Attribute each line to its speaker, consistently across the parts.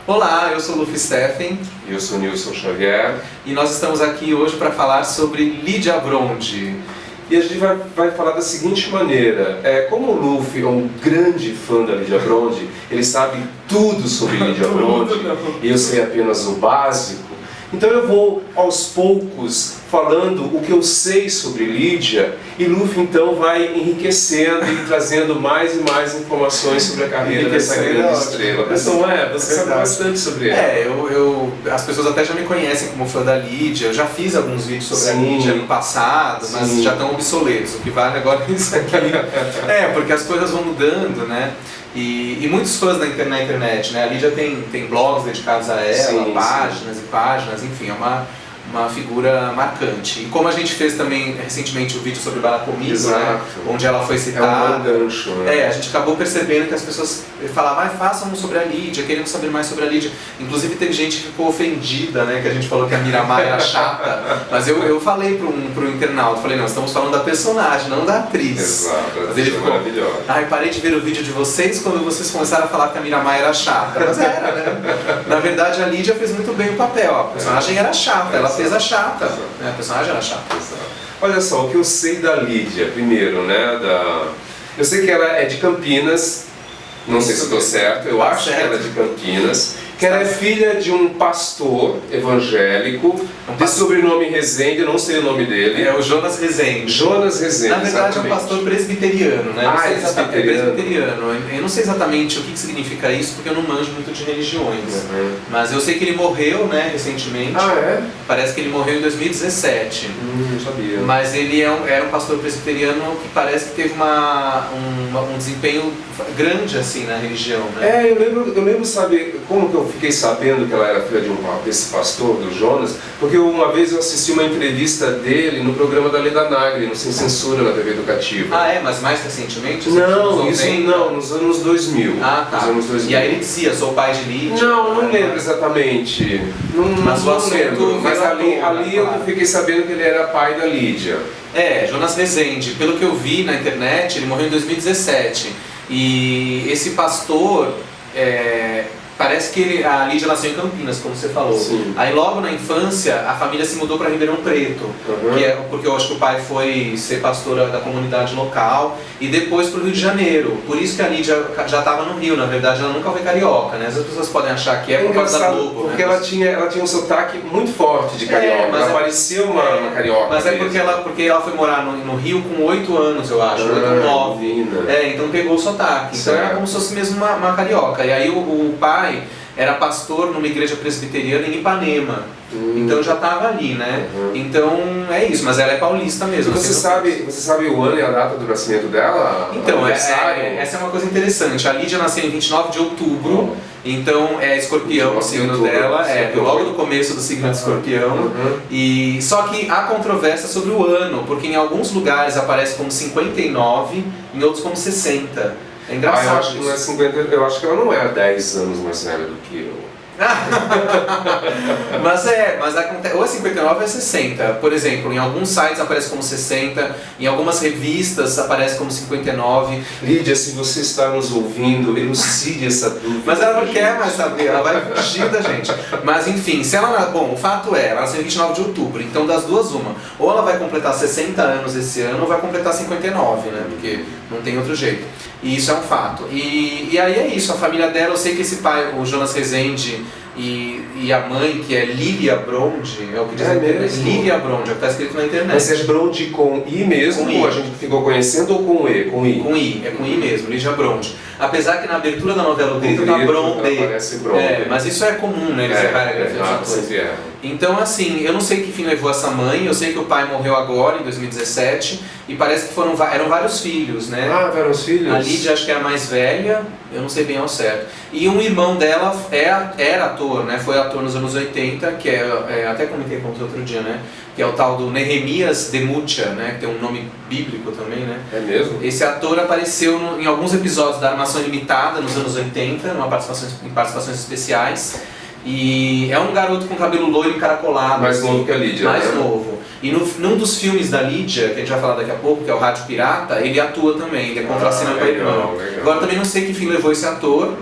Speaker 1: Olá, eu sou o Luffy Steffen.
Speaker 2: E eu sou o Nilson Xavier.
Speaker 1: E nós estamos aqui hoje para falar sobre Lídia Bronde.
Speaker 2: E a gente vai falar da seguinte maneira, como o Luffy é um grande fã da Lídia Bronde, ele sabe tudo sobre Lídia Bronde, e eu sei apenas o básico, então eu vou aos poucos falando o que eu sei sobre Lídia, e Luffy então vai enriquecendo e trazendo mais e mais informações sobre a carreira dessa grande estrela. Mas não é? Você sabe bastante sobre ela.
Speaker 1: As pessoas até já me conhecem como fã da Lídia, eu já fiz alguns vídeos sobre a Lídia no passado, mas já estão obsoletos, o que vale agora é isso aqui. Porque as coisas vão mudando, né? E muitos fãs na internet, né? A Lídia tem blogs dedicados a ela, páginas e páginas, enfim, é uma figura marcante. E como a gente fez também recentemente o vídeo sobre Bala Comigo, né? Onde ela foi citada,
Speaker 2: gancho, né?
Speaker 1: A gente acabou percebendo que as pessoas falavam, façam um sobre a Lídia, querendo saber mais sobre a Lídia. Inclusive teve gente que ficou ofendida, né? Que a gente falou que a Miramar era chata, mas eu falei pro internauta, falei, não, estamos falando da personagem, não da atriz.
Speaker 2: Exato,
Speaker 1: mas ele ficou
Speaker 2: maravilhoso.
Speaker 1: Parei de ver o vídeo de vocês quando vocês começaram a falar que a Miramar era chata. Mas era, né? Na verdade a Lídia fez muito bem o papel, a personagem era chata, ela fez a chata, né? A personagem era chata.
Speaker 2: Olha só, o que eu sei da Lídia, primeiro, né? Eu sei que ela é de Campinas, não sei se estou certo, eu acho que ela é de Campinas, que ela é filha de um pastor evangélico, de sobrenome Rezende, eu não sei o nome dele.
Speaker 1: É o Jonas Rezende.
Speaker 2: Jonas Rezende,
Speaker 1: na verdade exatamente. É um pastor presbiteriano, né?
Speaker 2: É
Speaker 1: presbiteriano. Eu não sei exatamente o que significa isso, porque eu não manjo muito de religiões. Mas eu sei que ele morreu, né, recentemente. Parece que ele morreu em 2017.
Speaker 2: Não sabia.
Speaker 1: Mas ele era um pastor presbiteriano que parece que teve um desempenho grande, assim, na religião, né?
Speaker 2: Eu lembro, sabe, como que eu fiquei sabendo que ela era filha desse pastor, do Jonas, porque uma vez eu assisti uma entrevista dele no programa da Leda Nagli, no Sem Censura, na TV Educativa.
Speaker 1: Mas mais recentemente?
Speaker 2: Não, nos anos 2000.
Speaker 1: Nos anos 2000. E aí ele dizia, sou pai de Lídia?
Speaker 2: Não lembro exatamente. Não lembro, mas ali eu fiquei sabendo que ele era pai da Lídia.
Speaker 1: Jonas Rezende. Pelo que eu vi na internet, ele morreu em 2017. E esse pastor... Parece que a Lídia nasceu em Campinas, como você falou.
Speaker 2: Sim.
Speaker 1: Aí logo na infância, a família se mudou para Ribeirão Preto, porque eu acho que o pai foi ser pastor da comunidade local, e depois para o Rio de Janeiro. Por isso que a Lídia já estava no Rio, na verdade ela nunca foi carioca, né? As pessoas podem achar que é por causa da Globo.
Speaker 2: Porque
Speaker 1: né?
Speaker 2: ela tinha um sotaque muito forte de carioca, mas ela parecia uma carioca.
Speaker 1: Mas porque ela foi morar no Rio com 8 anos, eu acho, 8 ou 9. Então pegou o sotaque. Então era como se fosse mesmo uma carioca. E aí o pai era pastor numa igreja presbiteriana em Ipanema, então já estava ali, né? Então é isso, mas ela é paulista mesmo.
Speaker 2: Você sabe o ano e a data do nascimento dela?
Speaker 1: Então, essa é uma coisa interessante. A Lídia nasceu em 29 de outubro, então é escorpião o signo dela, logo no começo do signo de escorpião. E só que há controvérsia sobre o ano, porque em alguns lugares aparece como 59, em outros como 60. É engraçado.
Speaker 2: Eu acho que não é 50, eu acho que ela não é 10 anos mais velha do que eu.
Speaker 1: mas acontece, ou é 59 ou é 60. Por exemplo, em alguns sites aparece como 60, em algumas revistas aparece como 59.
Speaker 2: Lídia, se você está nos ouvindo, elucide essa dúvida.
Speaker 1: Mas ela não quer mais saber, ela vai fugir da gente. Mas enfim, o fato ela nasceu em 29 de outubro, então das duas uma. Ou ela vai completar 60 anos esse ano, ou vai completar 59, né? Porque não tem outro jeito. E isso é um fato. E aí é isso, a família dela, eu sei que esse pai, o Jonas Rezende, e a mãe, que é Lília Bronde, é o que diz na internet. Lília Bronde, é o que está escrito na internet.
Speaker 2: Mas é Bronde com I mesmo, ou a gente ficou conhecendo, ou com E? Com I?
Speaker 1: Com I, é com I mesmo, Lídia Bronde. Apesar que na abertura da novela o grito tá Bronde.
Speaker 2: Aparece Bronde.
Speaker 1: Mas isso é comum, né? Eles separam a grafia dos atores. Então, assim, eu não sei que fim levou essa mãe, eu sei que o pai morreu agora, em 2017, e parece que eram vários filhos, né?
Speaker 2: Vários filhos?
Speaker 1: A Lídia acho que é a mais velha, eu não sei bem ao certo. E um irmão dela era ator, né? Foi ator nos anos 80, que até comentei com você outro dia, né? Que é o tal do Nehemias Demucha, né? Que tem um nome bíblico também, né?
Speaker 2: É mesmo?
Speaker 1: Esse ator apareceu em alguns episódios da Armação Limitada, nos anos 80, em participações especiais. E é um garoto com cabelo loiro encaracolado.
Speaker 2: Mais novo que a Lídia,
Speaker 1: mais novo. E num dos filmes da Lídia, que a gente vai falar daqui a pouco, que é o Rádio Pirata, ele atua também, ele é contracenando com a irmã. Agora também não sei que fim levou esse ator,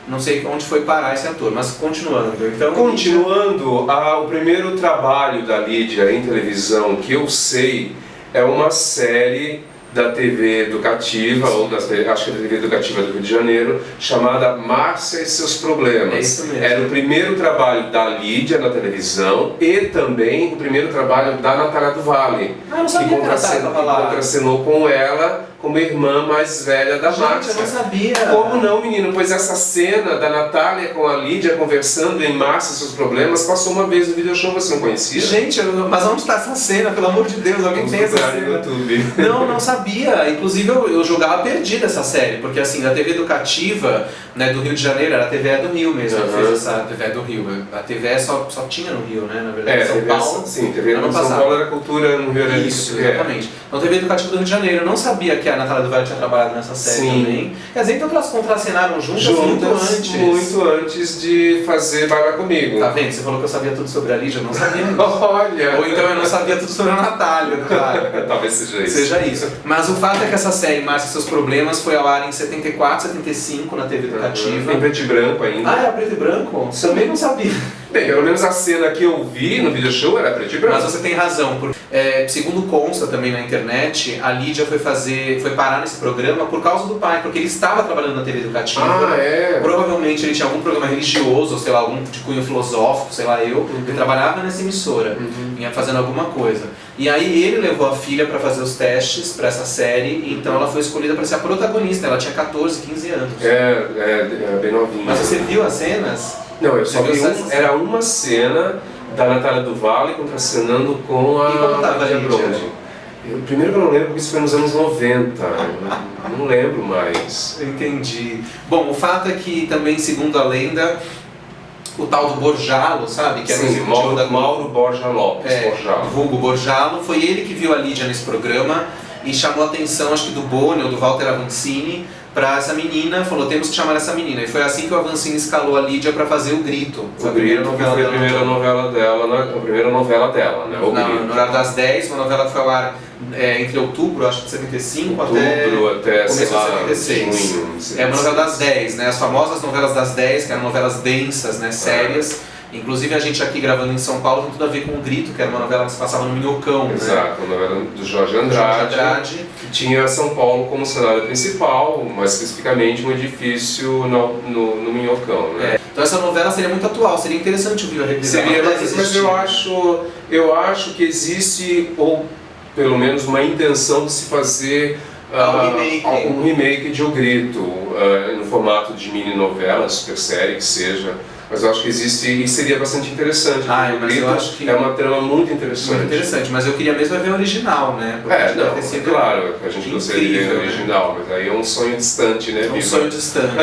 Speaker 1: não sei onde foi parar esse ator, mas continuando. Então,
Speaker 2: Continuando, o primeiro trabalho da Lídia em televisão que eu sei é uma série da TV Educativa, ou acho que é da TV Educativa do Rio de Janeiro, chamada Márcia e Seus Problemas.
Speaker 1: É isso mesmo.
Speaker 2: Era o primeiro trabalho da Lídia na televisão e também o primeiro trabalho da Natália do Vale,
Speaker 1: eu não sabia que a Natália estava lá.
Speaker 2: contracenou com ela como irmã mais velha da Márcia.
Speaker 1: Eu não sabia.
Speaker 2: Como não, menino? Pois essa cena da Natália com a Lídia conversando em Márcia e Seus Problemas passou uma vez no video show, você não conhecia?
Speaker 1: Gente, mas onde está essa cena? Pelo amor de Deus, alguém tem essa cena?
Speaker 2: No YouTube.
Speaker 1: Não sabia. Inclusive eu jogava perdida essa série, porque assim, a TV Educativa, né, do Rio de Janeiro, era a TVE do Rio mesmo, que fez essa TVE do Rio. A TVE só tinha no Rio, né, na verdade, São Paulo.
Speaker 2: Sim, TV de São Paulo era cultura no Rio de Janeiro.
Speaker 1: Isso, exatamente. Então, TV Educativa do Rio de Janeiro, eu não sabia que a Natália do Vale tinha trabalhado nessa série também. Quer dizer, então elas contracenaram juntas
Speaker 2: muito antes de fazer Bailar Comigo.
Speaker 1: Tá vendo? Você falou que eu sabia tudo sobre a Lídia, eu não sabia isso.
Speaker 2: Olha!
Speaker 1: Ou então eu não sabia tudo sobre a Natália, cara.
Speaker 2: Talvez seja isso.
Speaker 1: Seja isso. Mas o fato é que essa série, Márcia e Seus Problemas, foi ao ar em 74, 75 na TV Educativa.
Speaker 2: Em preto e branco ainda.
Speaker 1: Ah, era preto e branco? Também não sabia.
Speaker 2: Bem, pelo menos a cena que eu vi no video show era preto e branco.
Speaker 1: Mas você tem razão, porque segundo consta também na internet, a Lídia foi parar nesse programa por causa do pai, porque ele estava trabalhando na TV Educativa. Provavelmente ele tinha algum programa religioso, ou sei lá, algum de cunho filosófico, sei lá eu, ele trabalhava nessa emissora, vinha fazendo alguma coisa. E aí ele levou a filha para fazer os testes para essa série, e então ela foi escolhida para ser a protagonista, ela tinha 14, 15 anos.
Speaker 2: Bem novinha.
Speaker 1: Mas você viu as cenas?
Speaker 2: Não, eu só vi era uma cena da Natália do Vale contracenando com a
Speaker 1: Lídia Bronde.
Speaker 2: Primeiro que eu não lembro, porque isso foi nos anos 90, não lembro mais.
Speaker 1: Entendi. Bom, o fato é que também, segundo a lenda, o tal do Borjalo, sabe? Que era o
Speaker 2: Mauro Borja Lopes.
Speaker 1: Vulgo Borjalo, foi ele que viu a Lídia nesse programa e chamou a atenção, acho que do Boni ou do Walter Avancini, para essa menina, falou, temos que chamar essa menina. E foi assim que o Avancini escalou a Lídia para fazer O Grito.
Speaker 2: O Grito foi a primeira novela dela, né?
Speaker 1: No horário das 10, uma novela que foi ao ar entre outubro, acho que de 75, até começo de 76.
Speaker 2: Junho,
Speaker 1: é uma novela das 10, né? As famosas novelas das 10, que eram novelas densas, né? Sérias. Inclusive a gente aqui gravando em São Paulo tem tudo a ver com O Grito, que era uma novela que se passava no Minhocão.
Speaker 2: Exato, uma novela do Jorge Andrade, que tinha São Paulo como cenário principal, mais especificamente um edifício no Minhocão, né?
Speaker 1: Então essa novela seria muito atual, seria interessante ouvir a revisão.
Speaker 2: Mas eu acho que existe, ou pelo menos uma intenção de se fazer um remake de O Grito, no formato de mini novela, super série que seja. Mas eu acho que existe e seria bastante interessante.
Speaker 1: Mas eu acho que
Speaker 2: é uma trama muito interessante.
Speaker 1: Muito interessante, mas eu queria mesmo ver o original, né?
Speaker 2: Porque claro, a gente gostaria de ver o original, mas aí é um sonho distante, né?
Speaker 1: Um sonho distante.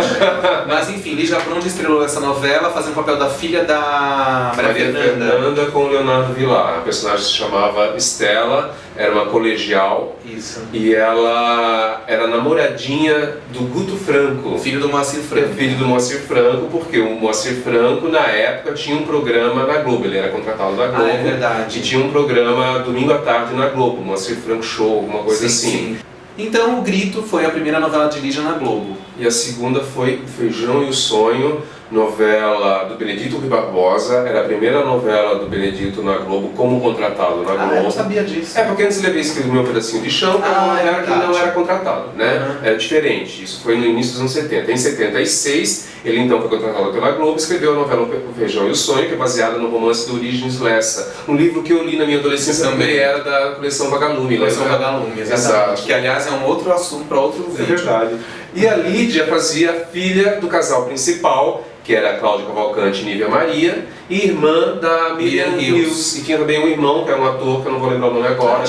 Speaker 1: Mas enfim, Lídia Bronde estrelou essa novela fazendo o papel da filha da Maria
Speaker 2: Fernanda com o Leonardo Vilar. A personagem se chamava Estela, era uma colegial.
Speaker 1: Isso.
Speaker 2: E ela era namoradinha do Guto Franco.
Speaker 1: Filho do Moacir Franco.
Speaker 2: Filho do Moacir Franco, porque o Moacir Franco, na época, tinha um programa na Globo. Ele era contratado na Globo.
Speaker 1: É verdade.
Speaker 2: E tinha um programa domingo à tarde na Globo, Moacir Franco Show, alguma coisa assim.
Speaker 1: Sim. Então, O Grito foi a primeira novela de Lídia na Globo.
Speaker 2: E a segunda foi O Feijão e o Sonho, novela do Benedito Rui Barbosa. Era a primeira novela do Benedito na Globo como contratado na Globo.
Speaker 1: Eu não sabia disso.
Speaker 2: Porque antes ele havia escrito Meu Pedacinho de Chão, que não era contratado, né? Era diferente. Isso foi no início dos anos 70. Em 76, ele então foi contratado pela Globo e escreveu a novela O Feijão e o Sonho, que é baseada no romance do Orígenes Lessa. Um livro que eu li na minha adolescência também era da coleção Vagalume.
Speaker 1: Coleção Vagalume, exato. Que aliás é um outro assunto para outro vídeo.
Speaker 2: É verdade. E a Lídia fazia a filha do casal principal, que era a Cláudia Cavalcante e Nívia Maria, e irmã da Miriam Hills. E tinha também um irmão, que é um ator, que eu não vou lembrar o nome agora.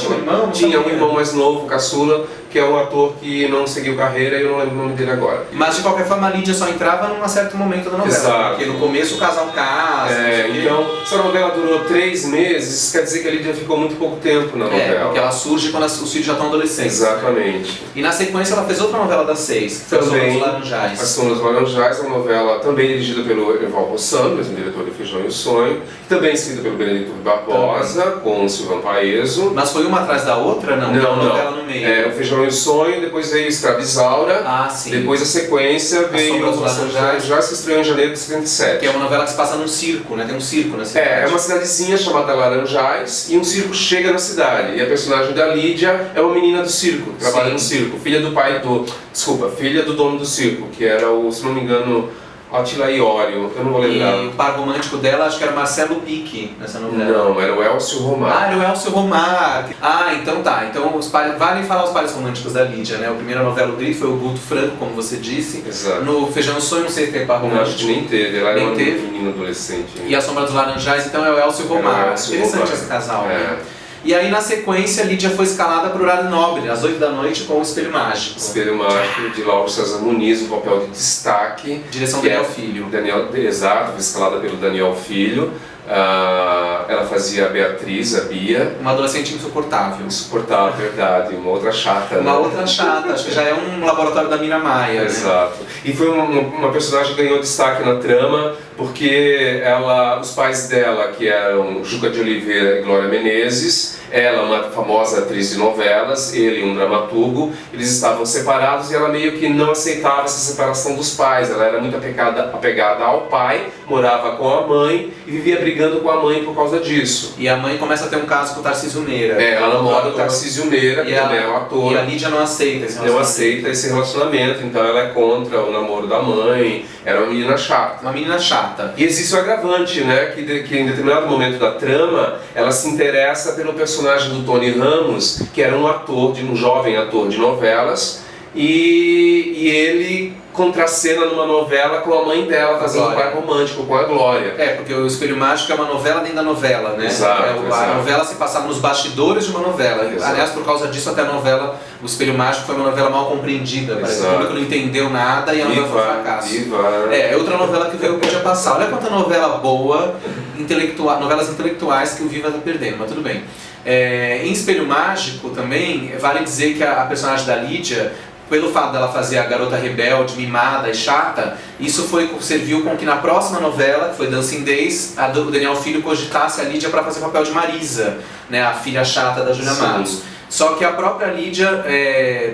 Speaker 2: Tinha um irmão mais novo, caçula, que é um ator que não seguiu carreira e eu não lembro o nome dele agora.
Speaker 1: Mas de qualquer forma a Lídia só entrava num certo momento da novela.
Speaker 2: Exato.
Speaker 1: Porque no começo o casal casa.
Speaker 2: Então, se a novela durou 3 meses, quer dizer que a Lídia ficou muito pouco tempo na novela.
Speaker 1: Porque ela surge quando os filhos já estão adolescentes.
Speaker 2: Exatamente.
Speaker 1: E na sequência ela fez outra novela das 6, que foi
Speaker 2: também,
Speaker 1: A Sombra dos Laranjais.
Speaker 2: A Sombra dos Laranjais é uma novela também dirigida pelo Erval Rossano, mesmo diretor de Feijão e o Sonho, também escrita pelo Benedito Barbosa, com o Silvano Paeso.
Speaker 1: Mas foi uma atrás da outra? Não, tem uma novela no meio.
Speaker 2: O Feijão e o Sonho, depois veio Escravizaura, depois a sequência veio A Sombra dos Laranjais, que estreou em janeiro de 77.
Speaker 1: Que é uma novela que se passa num circo, né? Tem um circo na cidade.
Speaker 2: É uma cidadezinha chamada Laranjais, e um circo chega na cidade. E a personagem da Lídia é uma menina do circo, que trabalha no circo, filha do dono do circo, que era o, se não me engano, Attila Iório, eu não vou lembrar.
Speaker 1: E o par romântico dela, acho que era Marcelo Pique, nessa novela.
Speaker 2: Não, era o Elcio Romar.
Speaker 1: Era o Elcio Romar. Então tá. Então vale falar os pares românticos da Lídia, né? A primeira novela do Grito foi o Guto Franco, como você disse.
Speaker 2: Exato.
Speaker 1: No Feijão e o Sonho, não sei se tem par romântico.
Speaker 2: Não, acho que nem teve, ela era uma menina adolescente.
Speaker 1: E A Sombra dos Laranjais, então, é o Elcio Romar. Interessante esse casal, né? E aí, na sequência, a Lídia foi escalada para o horário nobre, às 8 da noite, com o Espelho Mágico.
Speaker 2: Espelho Mágico, de Lauro César Muniz, um papel de destaque.
Speaker 1: Direção Daniel Filho.
Speaker 2: Exato, escalada pelo Daniel Filho. Ela fazia a Beatriz, a Bia.
Speaker 1: Uma adolescente insuportável.
Speaker 2: Insuportável, verdade. Uma outra chata,
Speaker 1: Uma outra chata, acho que já é um laboratório da Mira Maia.
Speaker 2: Exato.
Speaker 1: Né?
Speaker 2: E foi uma personagem que ganhou destaque na trama, porque os pais dela, que eram Juca de Oliveira e Glória Menezes, ela, uma famosa atriz de novelas, ele, um dramaturgo, eles estavam separados e ela meio que não aceitava essa separação dos pais. Ela era muito apegada ao pai, morava com a mãe e vivia brigando com a mãe por causa disso.
Speaker 1: E a mãe começa a ter um caso com o Tarcísio Meira.
Speaker 2: Ela namora o Tarcísio Meira, que também é um ator.
Speaker 1: E a Lídia não aceita esse relacionamento.
Speaker 2: Não aceita esse relacionamento, então ela é contra o namoro da mãe, era uma menina chata.
Speaker 1: Uma menina chata.
Speaker 2: E existe o agravante, né, que em determinado momento da trama, ela se interessa pelo personagem do Tony Ramos, que era um jovem ator de novelas, e ele contracena numa novela com a mãe dela, fazendo um par romântico com a Glória.
Speaker 1: Porque o Espelho Mágico é uma novela dentro da novela, né?
Speaker 2: Exato,
Speaker 1: A novela se passava nos bastidores de uma novela. Exato. Aliás, por causa disso, até a novela, o Espelho Mágico foi uma novela mal compreendida. Parece que o público não entendeu nada e a novela foi um fracasso. É outra novela que veio o podia passar. Olha quanta novela boa, novelas intelectuais que o Viva está perdendo, mas tudo bem. Em Espelho Mágico também, vale dizer que a personagem da Lídia, pelo fato dela fazer a garota rebelde, mimada e chata, isso serviu com que na próxima novela, que foi Dancing Days, o Daniel Filho cogitasse a Lídia para fazer o papel de Marisa, né, a filha chata da Júlia Matos. Só que a própria Lídia,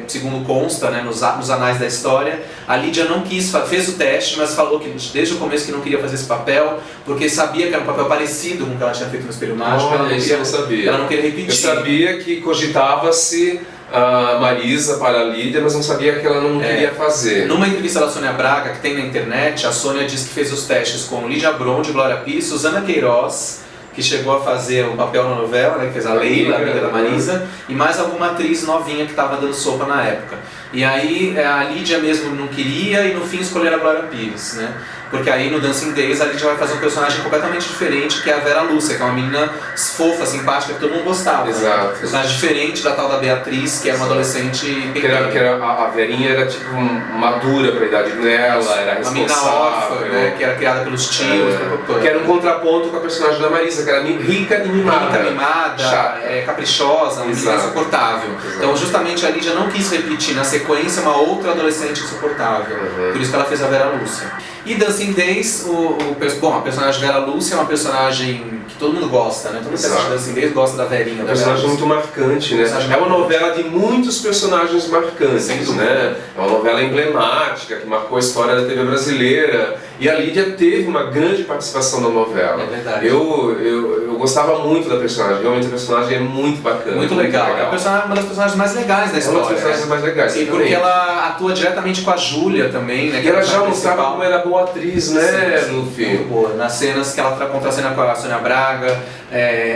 Speaker 1: segundo consta, né, nos anais da história, a Lídia não fez o teste, mas falou que desde o começo que não queria fazer esse papel, porque sabia que era um papel parecido com o que ela tinha feito no Espelho Mágico. Ela não queria repetir.
Speaker 2: Eu sabia que cogitava-se a Marisa para a Lídia, mas não sabia que ela não queria fazer.
Speaker 1: Numa entrevista da Sônia Braga, que tem na internet, a Sônia diz que fez os testes com Lídia Bronde, Glória Pires, Suzana Queiroz, que chegou a fazer um papel na novela, né, que fez a Leila, amiga da Marisa, e mais alguma atriz novinha que estava dando sopa na época. E aí a Lídia mesmo não queria e no fim escolheram a Glória Pires, né? Porque aí no Dancing Days a Lídia vai fazer um personagem completamente diferente, que é a Vera Lúcia, que é uma menina fofa, simpática, que todo mundo gostava.
Speaker 2: Exato.
Speaker 1: Né? Um personagem diferente da tal da Beatriz, que era uma adolescente pequena.
Speaker 2: A Verinha era tipo madura para a idade dela, era responsável. Uma menina órfã,
Speaker 1: né, que era criada pelos tios.
Speaker 2: Que era um contraponto com a personagem da Marisa, que era rica e mimada.
Speaker 1: Rica, mimada, caprichosa, uma menina insuportável. Então justamente a Lídia não quis repetir na sequência uma outra adolescente insuportável. Por isso que ela fez a Vera Lúcia. E Dancing Days, a personagem Vera Lúcia é uma personagem que todo mundo gosta, né? Todo mundo que assiste Dancing Days gosta da Verinha. É um
Speaker 2: personagem muito marcante, né? É uma novela de muitos personagens marcantes, né? É uma novela emblemática que marcou a história da TV brasileira. E a Lídia teve uma grande participação na novela.
Speaker 1: É verdade.
Speaker 2: Eu gostava muito da personagem, realmente a personagem é muito bacana.
Speaker 1: Muito legal. É uma das personagens mais legais da história.
Speaker 2: É uma das personagens mais legais.
Speaker 1: E porque ela atua diretamente com a Júlia também, né?
Speaker 2: E ela já mostrava como era boa atriz, né, Luffy?
Speaker 1: Muito boa. Nas cenas que ela contracena com a Sônia Braga,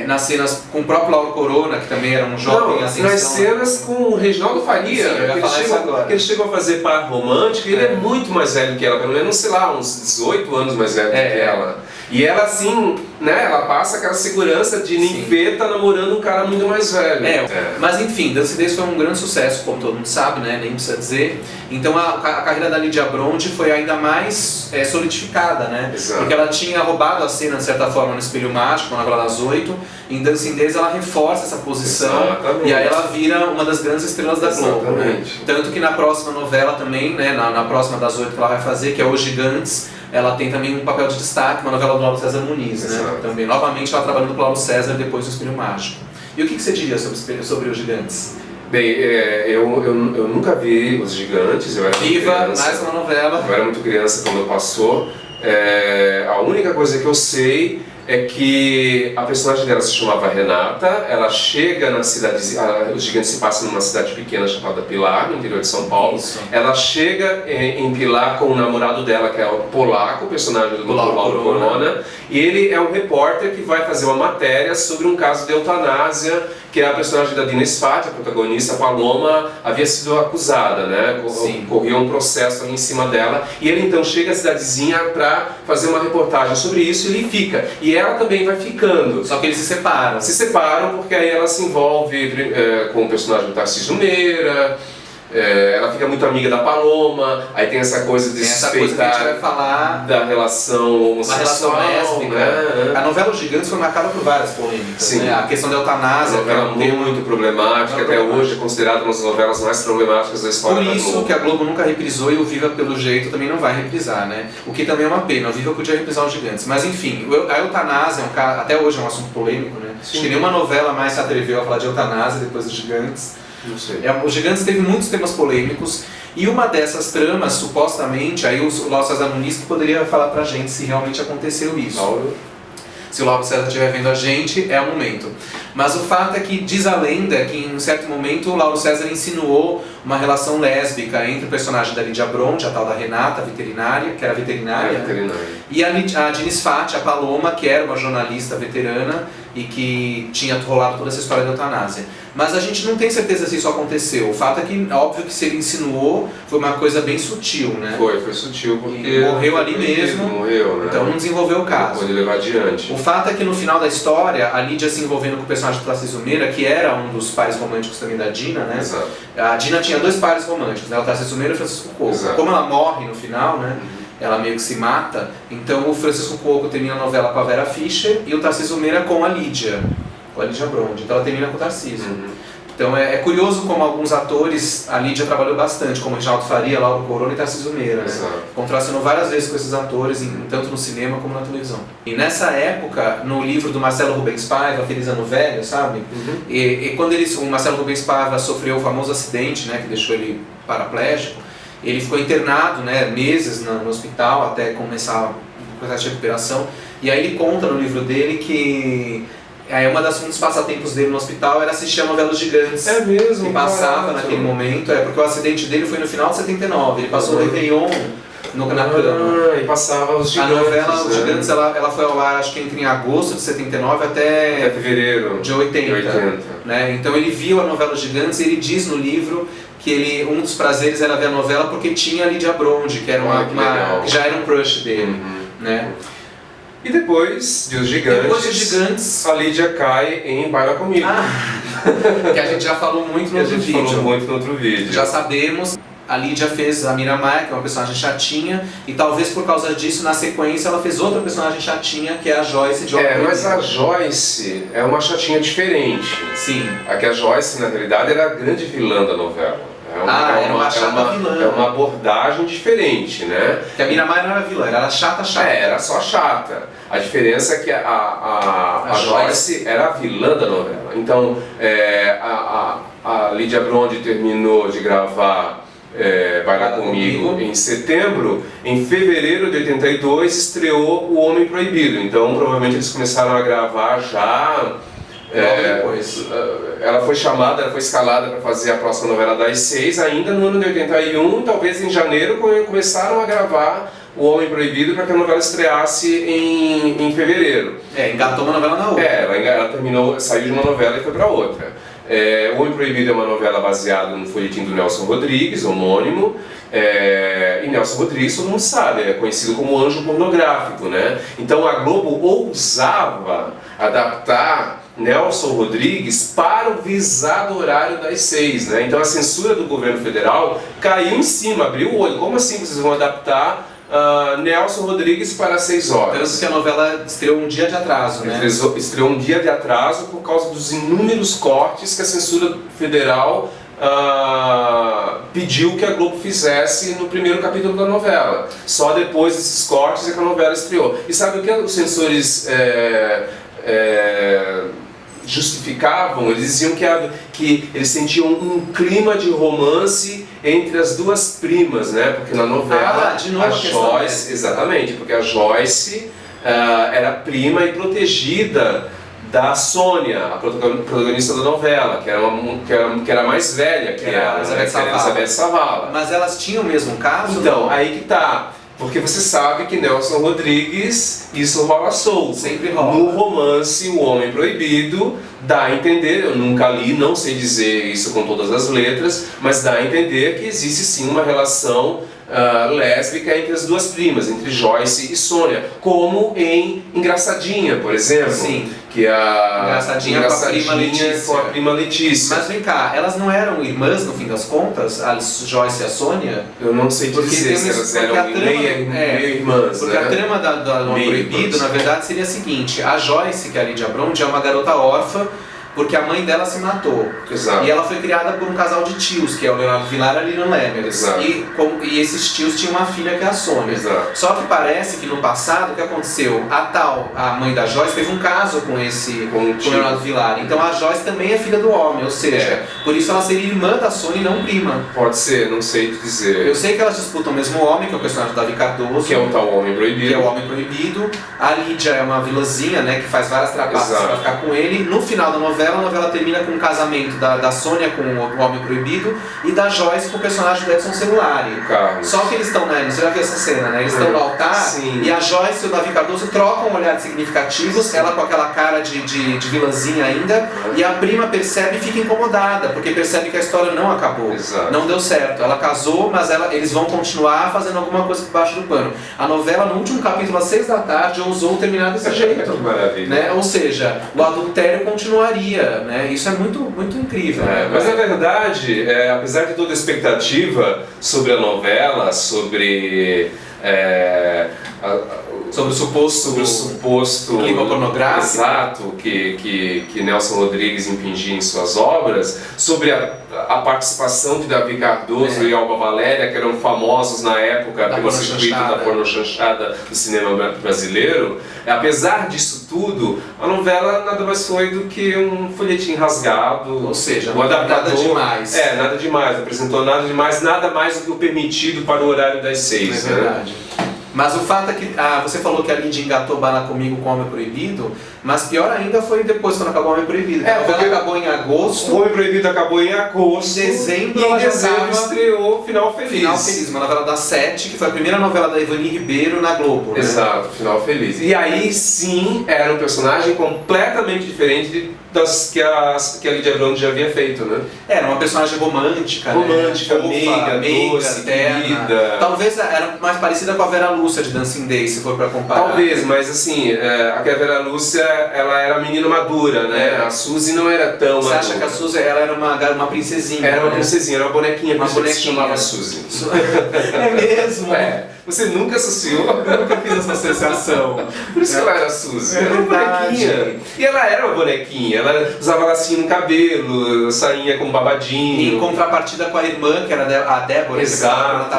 Speaker 1: nas cenas com o próprio Lauro Corona, que também era um jovem assim.
Speaker 2: Nas cenas com o Reginaldo Faria, que ele chegou a fazer par romântico, e ele é muito mais velho que ela, pelo menos, sei lá, uns 18 anos mais velho que ela. E ela, assim, né, ela passa aquela segurança de ninfeta namorando um cara muito mais velho.
Speaker 1: Mas enfim, Dancing Days foi um grande sucesso, como todo mundo sabe, né, nem precisa dizer. Então a carreira da Lydia Bronte foi ainda mais solidificada, né?
Speaker 2: Exato.
Speaker 1: Porque ela tinha roubado a cena de certa forma no Espelho Mágico, na novela das 8. Em Dancing Days ela reforça essa posição.
Speaker 2: Exatamente.
Speaker 1: E aí ela vira uma das grandes estrelas da Globo, né? Tanto que na próxima novela também, né, na próxima das 8 que ela vai fazer, que é Os Gigantes, ela tem também um papel de destaque, uma novela do Lauro César Muniz, né? Também, novamente, ela trabalhando com o Lauro César depois do Espelho Mágico. E o que você diria sobre Os Gigantes?
Speaker 2: Bem, eu nunca vi Os Gigantes, eu era
Speaker 1: Viva,
Speaker 2: criança,
Speaker 1: mais uma novela.
Speaker 2: Eu era muito criança quando passou. A única coisa que eu sei é que a personagem dela se chamava Renata, ela chega na cidade, Os Gigantes se passam numa cidade pequena chamada Pilar, no interior de São Paulo.
Speaker 1: Isso.
Speaker 2: Ela chega em Pilar com o namorado dela, que é o Polaco, o personagem do Dr. Lauro Corona, e ele é um repórter que vai fazer uma matéria sobre um caso de eutanásia, que a personagem da Dina Sfati, a protagonista, a Paloma, havia sido acusada, né? Corria um processo ali em cima dela, e ele então chega à cidadezinha para fazer uma reportagem sobre isso, e ele fica. E ela também vai ficando.
Speaker 1: Só que eles se separam.
Speaker 2: Se separam porque aí ela se envolve com o personagem do Tarcísio Meira, ela fica muito amiga da Paloma, aí tem essa coisa de
Speaker 1: suspeitar, essa coisa que a gente vai falar
Speaker 2: da relação homossexual,
Speaker 1: uma relação lésbica.
Speaker 2: Né?
Speaker 1: A novela Os Gigantes foi marcada por várias polêmicas.
Speaker 2: Sim.
Speaker 1: Né? A questão da eutanásia,
Speaker 2: uma novela muito problemática, até hoje é considerada uma das novelas mais problemáticas da história da Globo.
Speaker 1: Por isso que a Globo nunca reprisou e o Viva pelo jeito também não vai reprisar, né? O que também é uma pena, o Viva podia reprisar Os Gigantes. Mas enfim, a eutanásia até hoje é um assunto polêmico, né? Acho que nenhuma novela mais se atreveu a falar de eutanásia depois dos Gigantes.
Speaker 2: Não sei.
Speaker 1: Os Gigantes teve muitos temas polêmicos e uma dessas tramas, supostamente, aí o Lauro César Muniz que poderia falar pra gente se realmente aconteceu isso. Se o Lauro César estiver vendo a gente, é o momento. Mas o fato é que diz a lenda que em um certo momento o Lauro César insinuou uma relação lésbica entre o personagem da Lydia Bronte, a tal da Renata, veterinária, que era veterinária, e a Dina Sfati, a Paloma, que era uma jornalista veterana e que tinha rolado toda essa história da eutanásia. Mas a gente não tem certeza se isso aconteceu. O fato é que, óbvio que se ele insinuou, foi uma coisa bem sutil, né?
Speaker 2: Foi sutil porque...
Speaker 1: E morreu ali mesmo,
Speaker 2: morreu, né?
Speaker 1: Então não desenvolveu o caso.
Speaker 2: Não pôde levar adiante.
Speaker 1: O fato é que no final da história, a Lídia se envolvendo com o personagem do Tarcísio Meira, que era um dos pares românticos também da Dina, né?
Speaker 2: Exato.
Speaker 1: A Dina tinha dois pares românticos, né? O Tarcísio Meira e o Francisco Coco.
Speaker 2: Exato.
Speaker 1: Como ela morre no final, né? Ela meio que se mata, então o Francisco Coco termina a novela com a Vera Fischer e o Tarcísio Meira com a Lydia Bronte. Então ela termina com o Tarcísio. Então é curioso como alguns atores, a Lídia trabalhou bastante, como Reginaldo Faria, Lauro Corona e Tarcísio Meira, né? Contracenou várias vezes com esses atores, tanto no cinema como na televisão. E nessa época, no livro do Marcelo Rubens Paiva, Feliz Ano Velho, sabe? E quando o Marcelo Rubens Paiva sofreu o famoso acidente, né, que deixou ele paraplégico, ele ficou internado, né, meses no hospital até começar o processo de recuperação. E aí ele conta no livro dele que um dos passatempos dele no hospital era assistir a novela Os Gigantes.
Speaker 2: É mesmo?
Speaker 1: Que passava naquele momento, porque o acidente dele foi no final de 79, ele passou o Réveillon na cama.
Speaker 2: E passava Os Gigantes.
Speaker 1: A novela Os Gigantes ela foi ao ar, acho que entre agosto de 79 até
Speaker 2: fevereiro
Speaker 1: de 80. Né? Então ele viu a novela Os Gigantes e ele diz no livro que um dos prazeres era ver a novela porque tinha a Lydia Bronte, que era que já era um crush dele. Né?
Speaker 2: E depois de Os Gigantes, a Lídia cai em Baila Comigo.
Speaker 1: Que a gente já falou muito no outro vídeo. Já sabemos, a Lídia fez a Miramar, que é uma personagem chatinha, e talvez por causa disso, na sequência, ela fez outra personagem chatinha, que é a Joyce de
Speaker 2: Mas a Joyce é uma chatinha diferente.
Speaker 1: Sim.
Speaker 2: A Joyce, na realidade, era a grande vilã da novela.
Speaker 1: Era uma chata vilã.
Speaker 2: É uma abordagem diferente, né?
Speaker 1: Que a Miramar não era vilã, era chata.
Speaker 2: Era só chata. A diferença é que a Joyce era a vilã da novela. Então, a Lydia Bronte terminou de gravar Baila Comigo em setembro. Em fevereiro de 82 estreou O Homem Proibido. Então, provavelmente eles começaram a gravar já...
Speaker 1: depois.
Speaker 2: Ela foi escalada para fazer a próxima novela das 6 ainda no ano de 81, talvez em janeiro começaram a gravar O Homem Proibido para que a novela estreasse em fevereiro.
Speaker 1: Engatou uma novela na outra.
Speaker 2: Ela terminou, saiu de uma novela e foi para outra. O Homem Proibido é uma novela baseada no folhetim do Nelson Rodrigues, homônimo. E Nelson Rodrigues, todo mundo sabe, é conhecido como anjo pornográfico, né? Então a Globo ousava adaptar Nelson Rodrigues para o visado horário das 6, né? Então a censura do governo federal caiu em cima, abriu o olho. Como assim vocês vão adaptar Nelson Rodrigues para as 6 horas?
Speaker 1: Tanto que a novela estreou um dia de atraso, né?
Speaker 2: Estreou um dia de atraso por causa dos inúmeros cortes que a censura federal pediu que a Globo fizesse no primeiro capítulo da novela. Só depois desses cortes é que a novela estreou. E sabe o que os censores justificavam? Eles diziam que eles sentiam um clima de romance entre as duas primas, né? Porque na novela
Speaker 1: de novo
Speaker 2: a Joyce, exatamente, porque a Joyce era prima e protegida da Sônia, a protagonista da novela, que era mais velha que ela, Elizabeth Savala.
Speaker 1: Mas elas tinham o mesmo caso?
Speaker 2: Então, aí que tá. Porque você sabe que Nelson Rodrigues, isso rola solto.
Speaker 1: Sempre rola.
Speaker 2: No romance O Homem Proibido, dá a entender, eu nunca li, não sei dizer isso com todas as letras, mas dá a entender que existe sim uma relação lésbica entre as duas primas, entre Joyce e Sônia, como em Engraçadinha, por exemplo.
Speaker 1: Sim.
Speaker 2: Que a
Speaker 1: Engraçadinha
Speaker 2: com a prima Letícia.
Speaker 1: Mas vem cá, elas não eram irmãs no fim das contas, a Joyce e a Sônia?
Speaker 2: Eu não sei dizer se elas eram meio irmãs,
Speaker 1: porque
Speaker 2: né?
Speaker 1: a trama do Homem Proibido, na verdade, seria a seguinte: a Joyce, que é a Lídia Brond, é uma garota órfã, porque a mãe dela se matou.
Speaker 2: Exato.
Speaker 1: E ela foi criada por um casal de tios, que é o Leonardo Vilar e a Lilian Lemmer. E esses tios tinham uma filha que é a Sônia.
Speaker 2: Exato.
Speaker 1: Só que parece que no passado, o que aconteceu? A mãe da Joyce teve um caso com o Leonardo Vilar. Então a Joyce também é filha do homem, ou seja, por isso ela seria irmã da Sônia e não prima.
Speaker 2: Pode ser, não sei dizer.
Speaker 1: Eu sei que elas disputam o mesmo homem, que é o personagem do Davi Cardoso.
Speaker 2: Que é o tal Homem Proibido.
Speaker 1: Que é o Homem Proibido. A Lídia é uma vilãzinha, né, que faz várias trapaças pra ficar com ele. No final da novela, a novela termina com o casamento da Sônia com o Homem Proibido e da Joyce com o personagem do Edson Celulari.
Speaker 2: Carlos.
Speaker 1: Só que eles estão, né, você já viu essa cena, né? Eles estão no altar.
Speaker 2: Sim.
Speaker 1: E a Joyce e o Davi Cardoso trocam olhares significativos, ela com aquela cara de vilãzinha ainda, e a prima percebe e fica incomodada, porque percebe que a história não acabou.
Speaker 2: Exato.
Speaker 1: Não deu certo. Ela casou, mas eles vão continuar fazendo alguma coisa por baixo do pano. A novela, no último capítulo, às 6 da tarde, ousou terminar desse jeito.
Speaker 2: Que maravilha.
Speaker 1: Né? Ou seja, o adultério continuaria, né? Isso é muito, muito incrível. Né?
Speaker 2: Mas na verdade, apesar de toda a expectativa sobre a novela, sobre o suposto
Speaker 1: clima pornográfico,
Speaker 2: exato, que Nelson Rodrigues impingia em suas obras, sobre a participação de Davi Cardoso e Alba Valéria, que eram famosos na época pelo circuito da pornochanchada do cinema brasileiro. Apesar disso tudo, a novela nada mais foi do que um folhetim rasgado.
Speaker 1: Ou seja,
Speaker 2: o adaptador,
Speaker 1: nada demais.
Speaker 2: Nada demais, apresentou nada demais, nada mais do que o permitido para o horário das 6.
Speaker 1: É verdade. Mas o fato é que você falou que a Lídia engatou bala comigo com o Homem Proibido, mas pior ainda foi depois, quando acabou o Homem Proibido. A novela acabou em agosto.
Speaker 2: O Homem Proibido acabou em agosto.
Speaker 1: Em dezembro,
Speaker 2: e em dezembro estreou Final Feliz.
Speaker 1: Final Feliz, uma novela da Sete, que foi a primeira novela da Ivani Ribeiro na Globo. Né?
Speaker 2: Exato, Final Feliz. E aí sim era um personagem completamente diferente das que a Lídia Brond já havia feito, né?
Speaker 1: Era uma personagem romântica,
Speaker 2: romântica,
Speaker 1: né?
Speaker 2: meiga, doce, querida.
Speaker 1: Talvez era mais parecida com a Vera Lúcia de Dancing Days, se for pra comparar.
Speaker 2: Talvez, mas assim, a Vera Lúcia, ela era menina madura, né? A Suzy não era tão madura.
Speaker 1: Você acha que a Suzy ela era uma princesinha?
Speaker 2: Era uma princesinha, era uma bonequinha,
Speaker 1: uma bonequinha
Speaker 2: que se chamava Suzy.
Speaker 1: É mesmo?
Speaker 2: Você nunca associou?
Speaker 1: Eu nunca fiz essa associação.
Speaker 2: Por isso que ela era Suzy.
Speaker 1: É
Speaker 2: era uma bonequinha. E ela era uma bonequinha. Ela usava lacinho no cabelo, sainha com babadinho.
Speaker 1: Em contrapartida com a irmã, que era a Débora.
Speaker 2: Exato.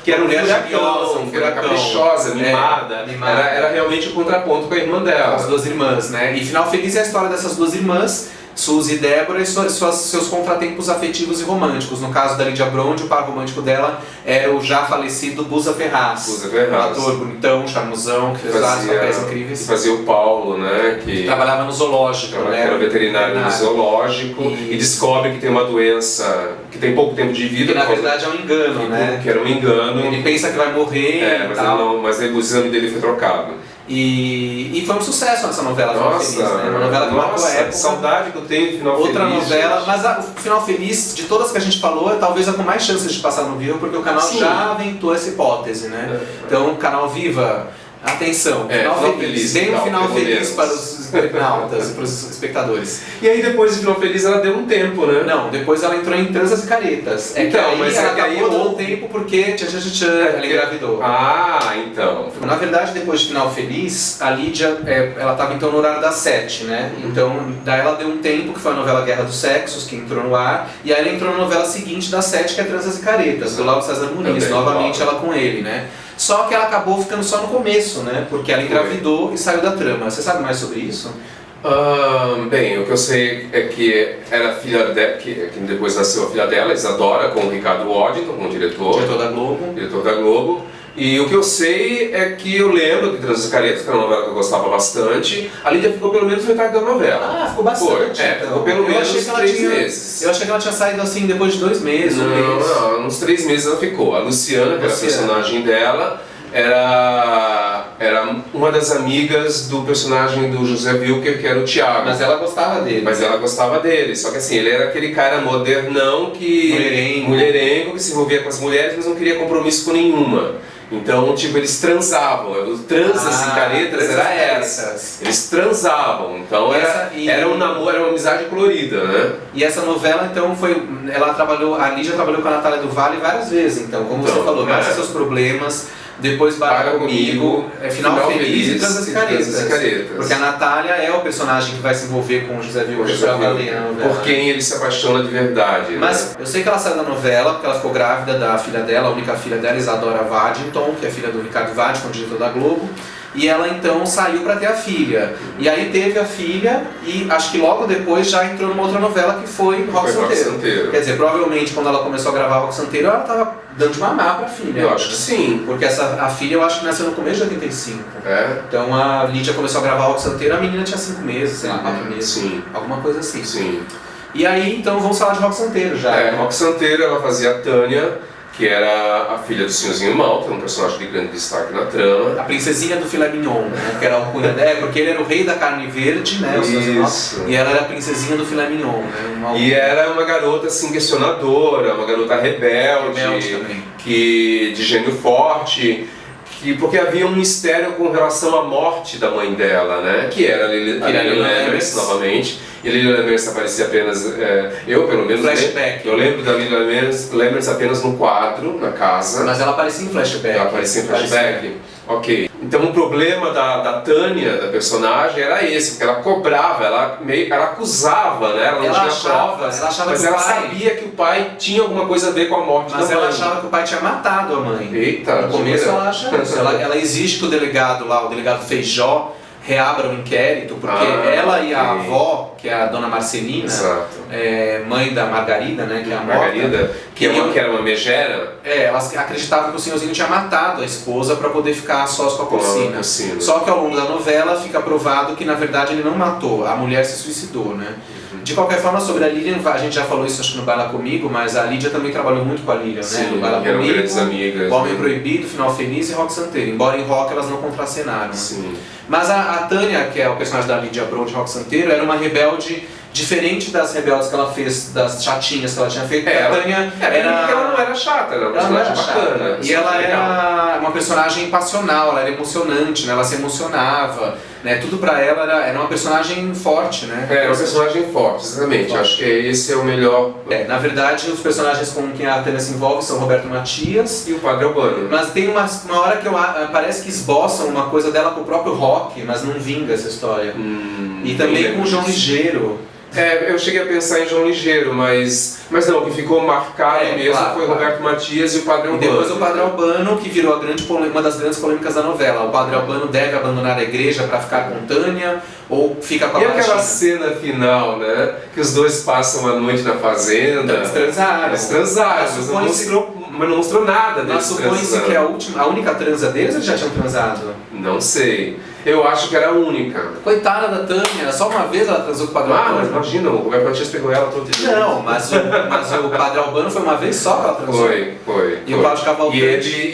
Speaker 1: Que era
Speaker 2: uma furacão, que era caprichosa, mimada. Era realmente o contraponto com a irmã dela.
Speaker 1: As duas irmãs, né? E Final Feliz é a história dessas duas irmãs, Suzy e Débora, e seus contratempos afetivos e românticos. No caso da Lídia Brond, o par romântico dela era o já falecido Busa Ferraz. Um ator bonitão, charmosão, que fez vários papéis incríveis.
Speaker 2: Que fazia o Paulo, né? Que
Speaker 1: trabalhava no zoológico, né?
Speaker 2: Era veterinário no zoológico e descobre que tem uma doença, que tem pouco tempo de vida.
Speaker 1: Que na verdade é um engano, né?
Speaker 2: Que era um engano.
Speaker 1: Ele pensa que vai morrer
Speaker 2: mas o exame dele foi trocado.
Speaker 1: E foi um sucesso essa novela, Final Feliz, né? Uma novela que marcou a época.
Speaker 2: Saudade que eu tenho de Final
Speaker 1: Outra
Speaker 2: Feliz.
Speaker 1: novela,
Speaker 2: gente.
Speaker 1: mas o Final Feliz, de todas que a gente falou, é talvez a com mais chances de passar no Viva, porque o canal já aventou essa hipótese, né? Então, o canal Viva, atenção, Final Feliz. Tem um Final Feliz para os internautas e para os espectadores.
Speaker 2: E aí depois de Final Feliz ela deu um tempo, né?
Speaker 1: Não, depois ela entrou em Transas e Caretas.
Speaker 2: Então, mas
Speaker 1: ela
Speaker 2: é que aí
Speaker 1: acabou dando tempo porque ela engravidou.
Speaker 2: Ah, então.
Speaker 1: Na verdade, depois de Final Feliz, a Lídia, ela estava então no horário das 7, né? Então, daí ela deu um tempo, que foi a novela Guerra dos Sexos, que entrou no ar, e aí ela entrou na novela seguinte das 7, que é Transas e Caretas, do Lauro César Muniz,
Speaker 2: Também,
Speaker 1: novamente ela com ele, né? Só que ela acabou ficando só no começo, né? Porque ela engravidou e saiu da trama. Você sabe mais sobre isso?
Speaker 2: Bem, o que eu sei é que era filha dela, que depois nasceu a filha dela, Isadora, com o Ricardo Waddington, como diretor
Speaker 1: da Globo.
Speaker 2: Diretor da Globo. E o que eu sei é que eu lembro de Transas e Caretas, que era uma novela que eu gostava bastante. A Lídia ficou pelo menos metade da novela.
Speaker 1: Ah, ficou bastante.
Speaker 2: Foi, ficou pelo menos 3 meses.
Speaker 1: Eu achei que ela tinha saído assim depois de 2 meses.
Speaker 2: Não, uns 3 meses ela ficou. A Luciana, que era a personagem dela, era uma das amigas do personagem do José Wilker, que era o Thiago.
Speaker 1: Mas ela gostava dele.
Speaker 2: Só que assim, ele era aquele cara modernão mulherengo que se envolvia com as mulheres, mas não queria compromisso com nenhuma. Então, tipo, eles transavam. O Transas e Caretas era essas. Eles transavam. Então era um namoro, era uma amizade colorida, né?
Speaker 1: E essa novela, então, a Lídia trabalhou com a Natália do Vale várias vezes. Então, como você falou, Basta Seus Problemas, depois Barra Comigo, Final Feliz e Transas e Caretas. Porque a Natália é o personagem que vai se envolver com o José Wilker pra valer na novela.
Speaker 2: Por quem ele se apaixona de verdade.
Speaker 1: Mas eu sei que ela saiu da novela porque ela ficou grávida da filha dela, a única filha dela, Isadora Waddington, que é filha do Ricardo Waddington, diretor da Globo. E ela então saiu para ter a filha. E aí teve a filha e acho que logo depois já entrou numa outra novela que foi Rock Santeiro. Quer dizer, provavelmente quando ela começou a gravar Rock Santeiro, ela estava dando de mamar para a filha.
Speaker 2: Eu acho que sim.
Speaker 1: Porque a filha eu acho que nasceu no começo de 85. Então a Lídia começou a gravar Rock Santeiro, a menina tinha 5 meses, sei lá, 4 meses.
Speaker 2: Sim.
Speaker 1: Alguma coisa assim.
Speaker 2: Sim.
Speaker 1: E aí então vamos falar de Rock Santeiro já.
Speaker 2: Rock Santeiro ela fazia a Tânia, que era a filha do Senhorzinho Malta, um personagem de grande destaque na trama.
Speaker 1: A princesinha do filé mignon, né? Que era o cunha dela, porque ele era o rei da carne verde, né?
Speaker 2: Isso.
Speaker 1: E ela era a princesinha do filé mignon, né?
Speaker 2: E era uma garota assim, questionadora, uma garota rebelde de gênio forte. Porque havia um mistério com relação à morte da mãe dela, né? Que era a Lili Lemers, novamente. E a Lili Lemers aparecia apenas, eu pelo menos,
Speaker 1: flashback.
Speaker 2: Eu lembro da Lili Lemers apenas no quadro, na casa.
Speaker 1: Mas ela aparecia em flashback.
Speaker 2: Ela aparecia em flashback? Ok. Então o problema da Tânia, da personagem, era esse, porque ela cobrava, ela acusava, né? Ela não tinha provas, mas ela sabia que o pai tinha alguma coisa a ver com a morte da mãe.
Speaker 1: Mas ela achava que o pai tinha matado a mãe.
Speaker 2: Eita!
Speaker 1: No começo ela acha isso. Ela exige que o delegado Feijó, reabra o inquérito, porque ela e a avó, que é a dona Marcelina, mãe da Margarida, né, que é a
Speaker 2: Margarida, que era uma megera.
Speaker 1: Elas acreditavam que o senhorzinho tinha matado a esposa para poder ficar a sós com a Porcina. Só que ao longo da novela fica provado que na verdade ele não matou, a mulher se suicidou, né? De qualquer forma, sobre a Lilian, a gente já falou isso acho que no Baila Comigo, mas a Lídia também trabalhou muito com a Lilian, né? No Baila Comigo,
Speaker 2: grandes amigas,
Speaker 1: Homem Proibido, Final Feliz e Rock Santeiro, embora em Rock elas não contracenaram.
Speaker 2: Sim.
Speaker 1: Mas a Tânia, que é o personagem da Lídia Bron de Rock Santeiro, era uma rebelde diferente das rebeldes que ela fez, das chatinhas que ela tinha feito. A Tânia
Speaker 2: porque ela não era chata, era uma personagem bacana.
Speaker 1: E ela era uma personagem passional, ela era emocionante, né? Ela se emocionava, né? Tudo pra ela era uma personagem forte, né?
Speaker 2: Era uma personagem forte, exatamente. Acho que esse é o melhor.
Speaker 1: Na verdade, os personagens com quem a Tânia se envolve são Roberto Matias
Speaker 2: e o Padre Albano.
Speaker 1: Mas tem uma hora que parece que esboçam uma coisa dela com o próprio Rock, mas não vinga essa história. E também com o João Ligeiro.
Speaker 2: Eu cheguei a pensar em João Ligeiro, mas não, o que ficou marcado mesmo foi Roberto Matias e o Padre Albano.
Speaker 1: E depois o Padre Albano, que virou uma das grandes polêmicas da novela. O Padre Albano deve abandonar a igreja para ficar com Tânia, ou fica com a Martina.
Speaker 2: E aquela cena final, né? Que os dois passam a noite na fazenda.
Speaker 1: Eles transaram.
Speaker 2: Mas não mostrou nada deles.
Speaker 1: Mas supõe-se que a única transa deles, eles já tinham transado?
Speaker 2: Não sei. Eu acho que era a única.
Speaker 1: Coitada da Tânia, só uma vez ela transou com o Padre
Speaker 2: Mas
Speaker 1: Albano.
Speaker 2: imagina, o Roberto Matias pegou ela todo dia.
Speaker 1: Não, mas o Padre Albano foi uma vez só que ela transou.
Speaker 2: Foi.
Speaker 1: E o Cláudio Cavalcante...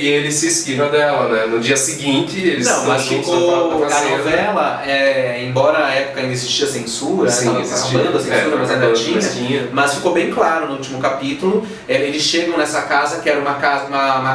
Speaker 2: E ele se esquiva dela, né? No dia seguinte, eles
Speaker 1: Não, mas ficou... A
Speaker 2: fazenda.
Speaker 1: novela, embora a época ainda existia censura,
Speaker 2: Sim,
Speaker 1: né,
Speaker 2: existia.
Speaker 1: acabando a censura, mas ainda tinha.
Speaker 2: Tinha.
Speaker 1: Mas ficou bem claro no último capítulo, eles chegam nessa casa, que era uma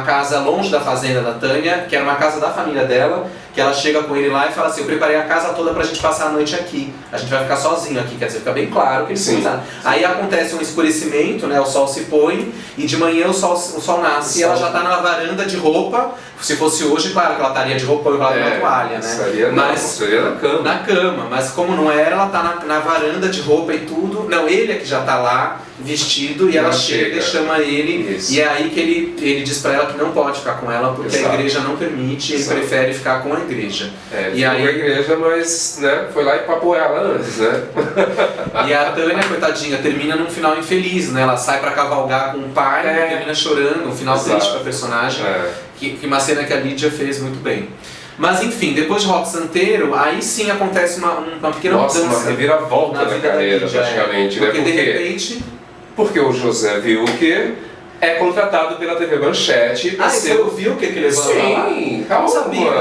Speaker 1: casa longe da fazenda da Tânia, que era uma casa da família dela, que ela chega com ele lá e fala assim, eu preparei a casa toda pra gente passar a noite aqui, a gente vai ficar sozinho aqui, quer dizer, fica bem claro que eles pensaram. Aí acontece um escurecimento, né, o sol se põe, e de manhã o sol nasce, e ela já tá na varanda de roupa, se fosse hoje, claro que ela estaria de roupa enrolada na toalha, né?
Speaker 2: Seria na cama.
Speaker 1: Na cama, mas como não era, ela tá na varanda de roupa e tudo. Não, ele é que já tá lá, vestido, e ela chega e chama ele. Isso. E é aí que ele diz pra ela que não pode ficar com ela, porque a igreja não permite, ele prefere ficar com a igreja.
Speaker 2: E aí a igreja, mas né, foi lá e papou ela antes, né?
Speaker 1: E a Tânia, coitadinha, termina num final infeliz, né? Ela sai pra cavalgar com o pai, termina chorando, um final triste pra personagem. Que uma cena que a Lídia fez muito bem. Mas enfim, depois de Rock Santeiro, aí sim acontece uma pequena mudança.
Speaker 2: Uma reviravolta na carreira, praticamente.
Speaker 1: Porque de repente...
Speaker 2: Porque o José Wilker é contratado pela TV Manchete.
Speaker 1: Você ouviu o que ele levou lá?
Speaker 2: Sim, calma.
Speaker 1: Sabia.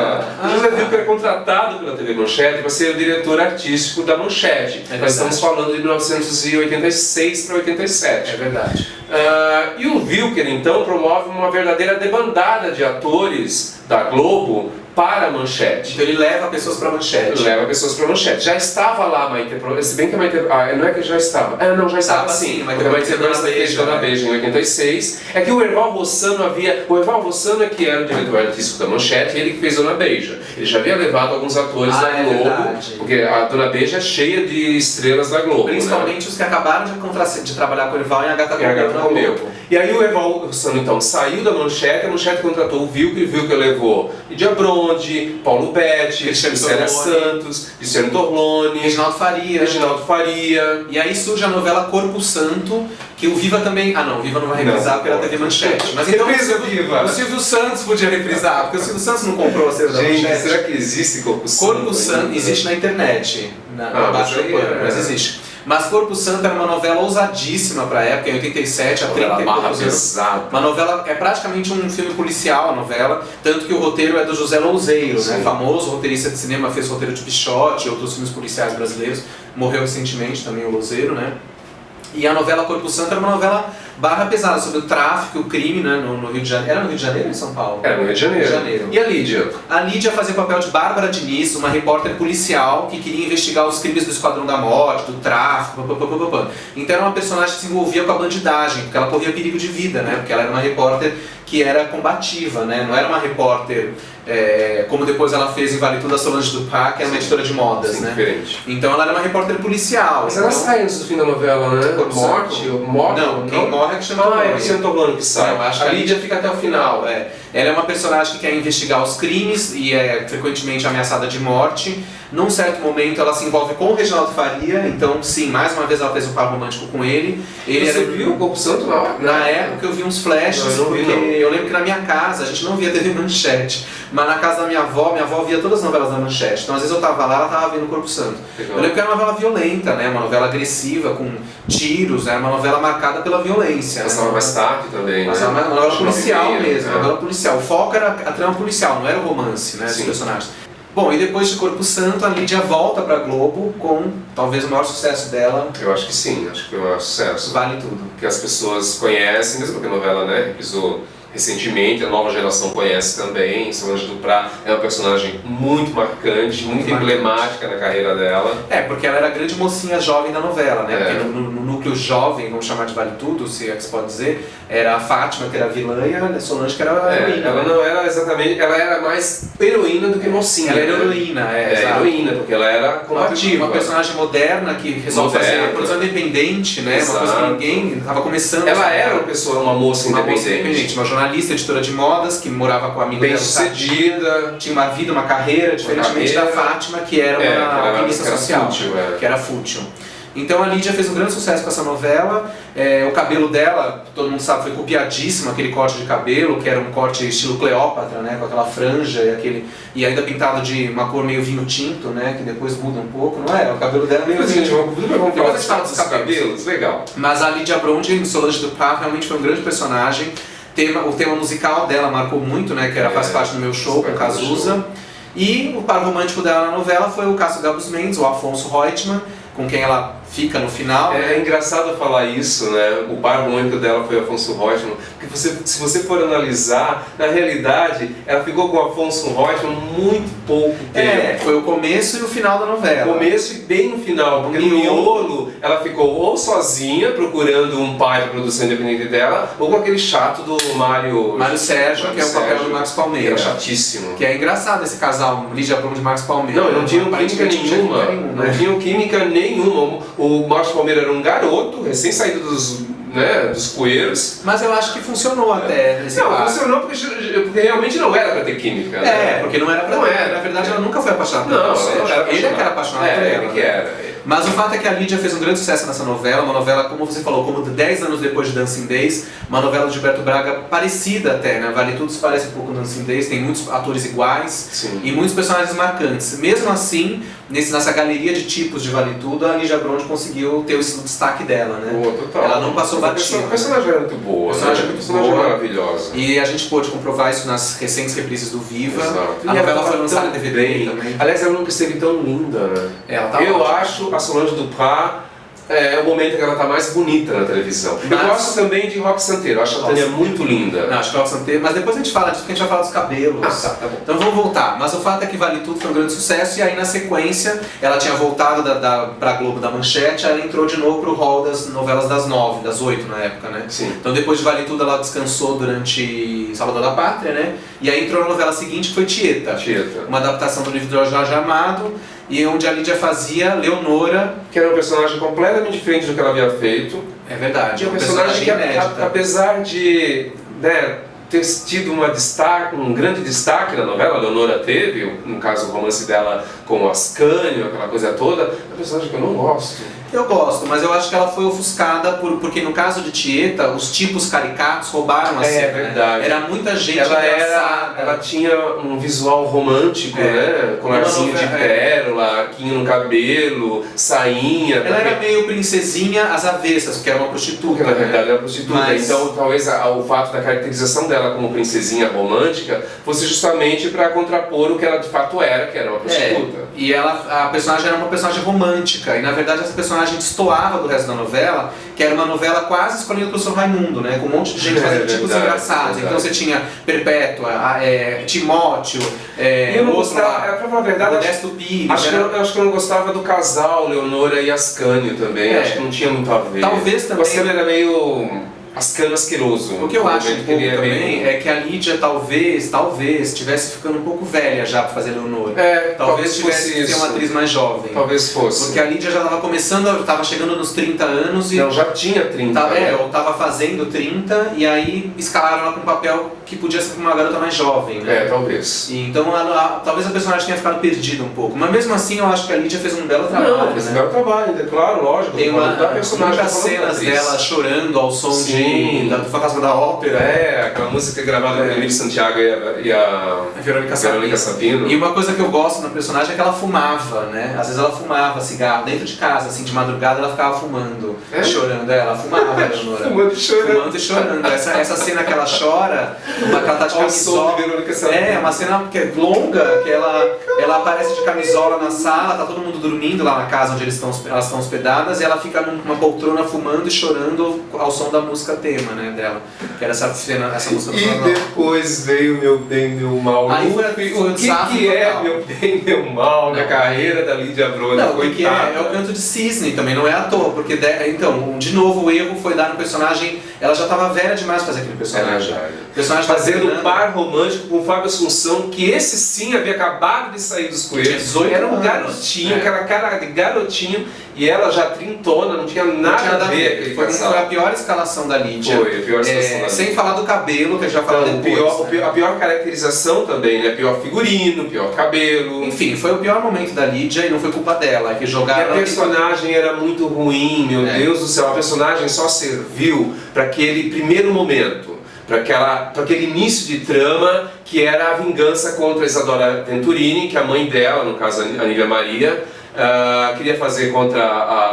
Speaker 2: O José Wilker é contratado pela TV Manchete para ser o diretor artístico da Manchete. Nós estamos falando de 1986 para 87.
Speaker 1: É verdade.
Speaker 2: E o Wilker, então, promove uma verdadeira debandada de atores da Globo para a Manchete.
Speaker 1: Então ele leva pessoas para a Manchete.
Speaker 2: Já estava lá a Maite Proença, se bem que a Maite... não é que já estava. Não, já estava sim.
Speaker 1: Maite Proença
Speaker 2: fez Dona Beija em 86. É que o Erval Rossano O Erval Rossano é que era o diretor artístico da Manchete, ele que fez Dona Beija. Ele já havia levado alguns atores da Globo,
Speaker 1: verdade.
Speaker 2: Porque a Dona Beija é cheia de estrelas da Globo.
Speaker 1: Principalmente, né? Os que acabaram de trabalhar com o Erval em Agatha
Speaker 2: Romeu. E aí o Erval Rossano então saiu da Manchete, a Manchete contratou o Wilker levou Lídia Bronde, Paulo Betti, Célia Santos, Cristiano Torlone,
Speaker 1: Reginaldo Faria. E aí surge a novela Corpo Santo, que o Viva também... o Viva não vai reprisar pela TV Manchete. Mas então o Silvio Santos podia reprisar, porque o Silvio Santos não comprou a cena da Manchete.
Speaker 2: Será que existe Corpo Santo?
Speaker 1: Corpo Santo existe na internet, abaixo do pano, mas existe. Mas Corpo Santo era uma novela ousadíssima para a época, em 87, há 30 anos. Uma novela, é praticamente um filme policial, a novela, tanto que o roteiro é do José Louzeiro, né? Famoso roteirista de cinema, fez roteiro de Pichote e outros filmes policiais brasileiros, morreu recentemente também o Louzeiro, né? E a novela Corpo Santo era uma novela barra pesada sobre o tráfico, o crime, né, no Rio de Janeiro. Era no Rio de Janeiro ou em São Paulo?
Speaker 2: Era no Rio de Janeiro. E a Lídia? A
Speaker 1: Lídia fazia o papel de Bárbara Diniz, uma repórter policial que queria investigar os crimes do Esquadrão da Morte, do tráfico, Então era uma personagem que se envolvia com a bandidagem, porque ela corria perigo de vida, né? Porque ela era uma repórter que era combativa, né? Não era uma repórter como depois ela fez em Vale Tudo a Solange Duprat, que é uma editora de modas,
Speaker 2: sim,
Speaker 1: né?
Speaker 2: Diferente.
Speaker 1: Então ela era uma repórter policial.
Speaker 2: Mas ela sai antes do fim da novela, né? Morte?
Speaker 1: Não, quem morre é Cristiano Torlone.
Speaker 2: É Cristiano Torlone que sai.
Speaker 1: Eu acho que a Lídia fica até o final. Ela é uma personagem que quer investigar os crimes e é frequentemente ameaçada de morte. Num certo momento ela se envolve com o Reginaldo Faria, então sim, mais uma vez ela fez um par romântico com ele.
Speaker 2: Você viu o Corpo Santo lá?
Speaker 1: Na época eu vi uns flashes, porque eu lembro que na minha casa a gente não via TV Manchete, mas na casa da minha avó via todas as novelas da Manchete, então às vezes eu tava lá, ela tava vendo o Corpo Santo. Eu lembro que era uma novela violenta, né? Uma novela agressiva, com tiros, era uma novela marcada pela violência.
Speaker 2: Passava mais tarde também,
Speaker 1: mas
Speaker 2: né?
Speaker 1: Uma novela policial mesmo, uma novela policial. O foco era a trama policial, não era o romance, né, dos personagens. Bom, e depois de Corpo Santo, a Lídia volta pra Globo com talvez o maior sucesso dela.
Speaker 2: Eu acho que sim, acho que foi o maior sucesso.
Speaker 1: Vale Tudo.
Speaker 2: Que as pessoas conhecem, mesmo porque a novela, né, repisou recentemente, a nova geração conhece também. Solange Duprat é uma personagem muito marcante, muito emblemática na carreira dela.
Speaker 1: Porque ela era a grande mocinha jovem da novela, né? Porque no núcleo jovem, vamos chamar de Vale Tudo, se é que se pode dizer, era a Fátima, que era a vilã, e a Solange, que era a heroína.
Speaker 2: Ela não era exatamente... Ela era mais heroína do que mocinha.
Speaker 1: Ela era heroína,
Speaker 2: heroína, porque ela era combativa.
Speaker 1: Uma personagem moderna que resolve fazer uma produção independente, né? Uma coisa que ninguém estava começando.
Speaker 2: Ela era uma moça independente.
Speaker 1: Uma jornalista, editora de modas, que morava com a amiga
Speaker 2: dela. Bem-sucedida.
Speaker 1: Tinha uma vida, uma carreira, diferentemente da Fátima, que era uma alpinista social, que era fútil. Então a Lídia fez um grande sucesso com essa novela. O cabelo dela, todo mundo sabe, foi copiadíssimo, aquele corte de cabelo, que era um corte estilo Cleópatra, né, com aquela franja e ainda pintado de uma cor meio vinho tinto, né, que depois muda um pouco, não é? O cabelo dela é meio assim.
Speaker 2: Vamos falar dos cabelos, legal.
Speaker 1: Mas a Lydia Bronte, em Solange Duprat, realmente foi um grande personagem. O tema musical dela marcou muito, né, que faz parte do meu show, com Cazuza. E o par romântico dela na novela foi o Cássio Gabus Mendes, o Afonso Reutemann, com quem ela fica no final.
Speaker 2: É engraçado falar isso, né? O par romântico dela foi Afonso Reutemann, porque se você for analisar, na realidade, ela ficou com o Afonso Reutemann muito pouco tempo.
Speaker 1: Foi o começo e o final da novela.
Speaker 2: Começo e bem no final, porque no miolo ela ficou ou sozinha, procurando um pai para produção independente dela, ou com aquele chato do Mário
Speaker 1: Sérgio, que é o papel do Max Palmeira.
Speaker 2: Que era chatíssimo.
Speaker 1: Que é engraçado esse casal, Lydia Bronte e Max Palmeira.
Speaker 2: Não tinham química nenhuma. Não tinham química nenhuma. O Max Palmeira era um garoto, recém-saído dos coeiros.
Speaker 1: Mas eu acho que funcionou até nesse
Speaker 2: par. Funcionou porque realmente não era pra ter química.
Speaker 1: Porque não era pra ter. Na verdade, ela nunca foi apaixonada por você. Ele é que era apaixonado por ela.
Speaker 2: Ele que era.
Speaker 1: Mas o fato é que a Lídia fez um grande sucesso nessa novela, uma novela, como você falou, como 10 anos depois de Dancing Days, uma novela de Gilberto Braga parecida até, né? Vale Tudo se parece um pouco com Dancing Days, tem muitos atores iguais.
Speaker 2: Sim.
Speaker 1: E muitos personagens marcantes. Mesmo assim, nessa galeria de tipos de Vale Tudo, a Lídia Bronte conseguiu ter o destaque dela, né?
Speaker 2: Total.
Speaker 1: Ela não passou batida.
Speaker 2: A personagem era muito boa, a personagem maravilhosa.
Speaker 1: E a gente pôde comprovar isso nas recentes reprises do Viva.
Speaker 2: Exato.
Speaker 1: A novela foi lançada em DVD também.
Speaker 2: Aliás, ela nunca esteve tão linda, né? Eu acho a Solange Duprat o momento que ela está mais bonita na televisão. Eu gosto também de Roque Santeiro, eu acho a Tânia muito linda.
Speaker 1: Não, acho que Roque Santeiro, mas depois a gente fala disso, porque a gente vai falar dos cabelos.
Speaker 2: Tá bom.
Speaker 1: Então vamos voltar. Mas o fato é que Vale Tudo foi um grande sucesso, e aí na sequência ela tinha voltado pra Globo da Manchete, ela entrou de novo pro hall das novelas das 9, das 8 na época, né?
Speaker 2: Sim.
Speaker 1: Então depois de Vale Tudo ela descansou durante Salvador da Pátria, né? E aí entrou na novela seguinte, que foi Tieta. Uma adaptação do livro do Jorge Amado, e onde a Lídia fazia Leonora,
Speaker 2: que era um personagem completamente diferente do que ela havia feito.
Speaker 1: É verdade.
Speaker 2: E um personagem que, apesar de ter tido um grande destaque na novela, a Leonora teve, no caso o romance dela com o Ascânio, aquela coisa toda, é um personagem que eu não gosto.
Speaker 1: Eu gosto, mas eu acho que ela foi ofuscada porque no caso de Tieta, os tipos caricatos roubaram a cena.
Speaker 2: É verdade.
Speaker 1: Era muita gente
Speaker 2: ela tinha um visual romântico, né? Com arzinho de pérola, quinho no cabelo, sainha.
Speaker 1: Ela era meio princesinha às avessas, porque era uma prostituta.
Speaker 2: Porque na verdade era prostituta. Então talvez o fato da caracterização dela como princesinha romântica fosse justamente para contrapor o que ela de fato era, que era uma prostituta.
Speaker 1: E a personagem era uma personagem romântica, e na verdade essa personagem destoava do resto da novela, que era uma novela quase escolhida pelo Sr. Raimundo, né? Com um monte de gente fazendo tipos engraçados. Então você tinha Perpétua, Timóteo,
Speaker 2: eu não gostava, pra falar a verdade,
Speaker 1: Modesto Pires.
Speaker 2: Acho que eu não gostava do casal Leonora e Ascânio também, acho que não tinha muito a ver.
Speaker 1: Talvez também.
Speaker 2: O Ascânio era meio Ascânio asqueroso.
Speaker 1: O que eu acho um pouco também é que a Lídia talvez estivesse ficando um pouco velha já para fazer Leonora. Talvez tivesse que ser uma atriz mais jovem.
Speaker 2: Talvez fosse.
Speaker 1: Porque a Lídia já estava começando, estava chegando nos 30 anos e...
Speaker 2: Não, já tinha 30.
Speaker 1: Ou estava fazendo 30 e aí escalaram ela com um papel que podia ser uma garota mais jovem, né?
Speaker 2: Talvez.
Speaker 1: E então talvez a personagem tenha ficado perdida um pouco. Mas mesmo assim eu acho que a Lídia fez um belo trabalho.
Speaker 2: Fez um belo trabalho, claro, lógico.
Speaker 1: Tem muitas cenas dela chorando ao som do Fantasma da Ópera.
Speaker 2: Aquela música gravada por Emílio Santiago e a
Speaker 1: Verônica Sabino. E uma coisa que eu gosto na personagem é que ela fumava, né? Às vezes ela fumava cigarro dentro de casa, assim, de madrugada ela ficava fumando, chorando. Ela fumava, a Leonora.
Speaker 2: Fumando e chorando.
Speaker 1: Essa cena que ela chora, que ela tá de camisola. Uma cena que é longa, que ela aparece de camisola na sala, tá todo mundo dormindo lá na casa onde elas estão hospedadas, e ela fica numa poltrona fumando e chorando ao som da música tema, né, dela. Que era essa música do
Speaker 2: E depois veio Meu Bem, Meu Mal.
Speaker 1: Aí foi
Speaker 2: o que é Meu Bem, Meu Mal na carreira da Lídia Bronte?
Speaker 1: Não, o canto de cisne também, não é à toa, porque então, de novo o erro foi dar um personagem ela já estava velha demais pra fazer aquele personagem. O personagem
Speaker 2: fazendo um par romântico com o Fábio Assunção, que esse sim havia acabado de sair dos coelhos. Era um garotinho, aquela cara de garotinho, e ela já trintona, não tinha nada a ver.
Speaker 1: Foi a pior escalação da Lídia.
Speaker 2: Foi a pior escalação da Lídia.
Speaker 1: Sem falar do cabelo, que a gente já falou depois.
Speaker 2: A pior caracterização também, né? Pior figurino, pior cabelo.
Speaker 1: Enfim, foi o pior momento da Lídia e não foi culpa dela. Que jogaram.
Speaker 2: E a personagem era muito ruim, meu Deus do céu. A personagem só serviu para aquele primeiro momento, para aquele início de trama que era a vingança contra a Isadora Venturini, que a mãe dela, no caso a Nívia Maria, queria fazer contra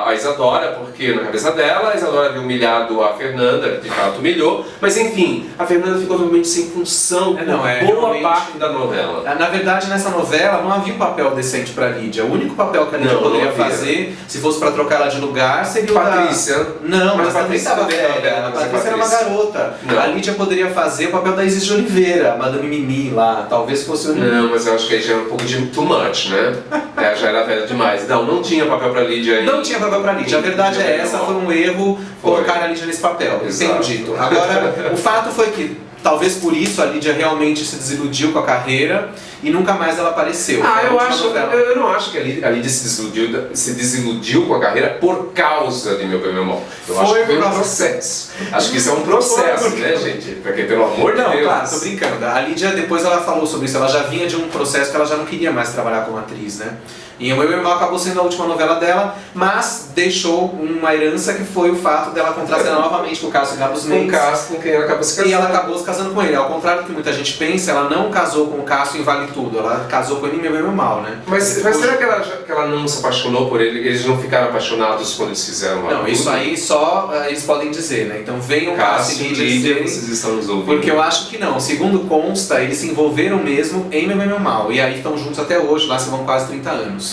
Speaker 2: a Isadora, porque na cabeça dela a Isadora havia humilhado a Fernanda, de fato humilhou, mas enfim, a Fernanda ficou totalmente sem função por boa parte da novela.
Speaker 1: Na verdade, nessa novela não havia um papel decente para Lídia. O único papel que a Lídia poderia fazer, se fosse para trocar ela de lugar, seria o
Speaker 2: Patrícia.
Speaker 1: Não, mas a Patrícia estava velha. A Patrícia era uma garota. Não. A Lídia poderia fazer o papel da Isis de Oliveira, a Madame Mimi lá, talvez fosse o...
Speaker 2: Não, mas eu acho que aí já era um pouco de too much, né? Ela já era velha demais. Não tinha papel pra Lídia aí.
Speaker 1: Não tinha papel pra Lídia. A verdade é essa, foi um erro colocar a Lídia nesse papel. Tenho dito. Agora, o fato foi que, talvez por isso, a Lídia realmente se desiludiu com a carreira e nunca mais ela apareceu.
Speaker 2: Eu não acho que a Lídia se desiludiu com a carreira por causa de Meu Bem, Meu Mal. Eu acho que foi um processo. Acho que isso é um processo, né, gente? Porque, pelo amor de Deus.
Speaker 1: Não, claro, tô brincando. A Lídia, depois ela falou sobre isso. Ela já vinha de um processo que ela já não queria mais trabalhar como atriz, né? E o Meu Bem, Meu Mal acabou sendo a última novela dela, mas deixou uma herança que foi o fato dela contracenar novamente com o Cássio Gabus Mendes.
Speaker 2: Com o Cássio, com quem ela acabou se casando.
Speaker 1: E ela acabou se casando com ele. Ao contrário do que muita gente pensa, ela não casou com o Cássio em Vale Tudo. Ela casou com ele em Meu Bem, Meu Mal, né?
Speaker 2: Mas será que ela não se apaixonou por ele? Eles não ficaram apaixonados quando eles fizeram
Speaker 1: Não, isso aí só eles podem dizer, né? Então venham
Speaker 2: Cássio e Lídia, vocês estão nos ouvindo.
Speaker 1: Porque eu acho que não. Segundo consta, eles se envolveram mesmo em Meu Bem, Meu Mal. E aí estão juntos até hoje, lá se vão quase 30 anos.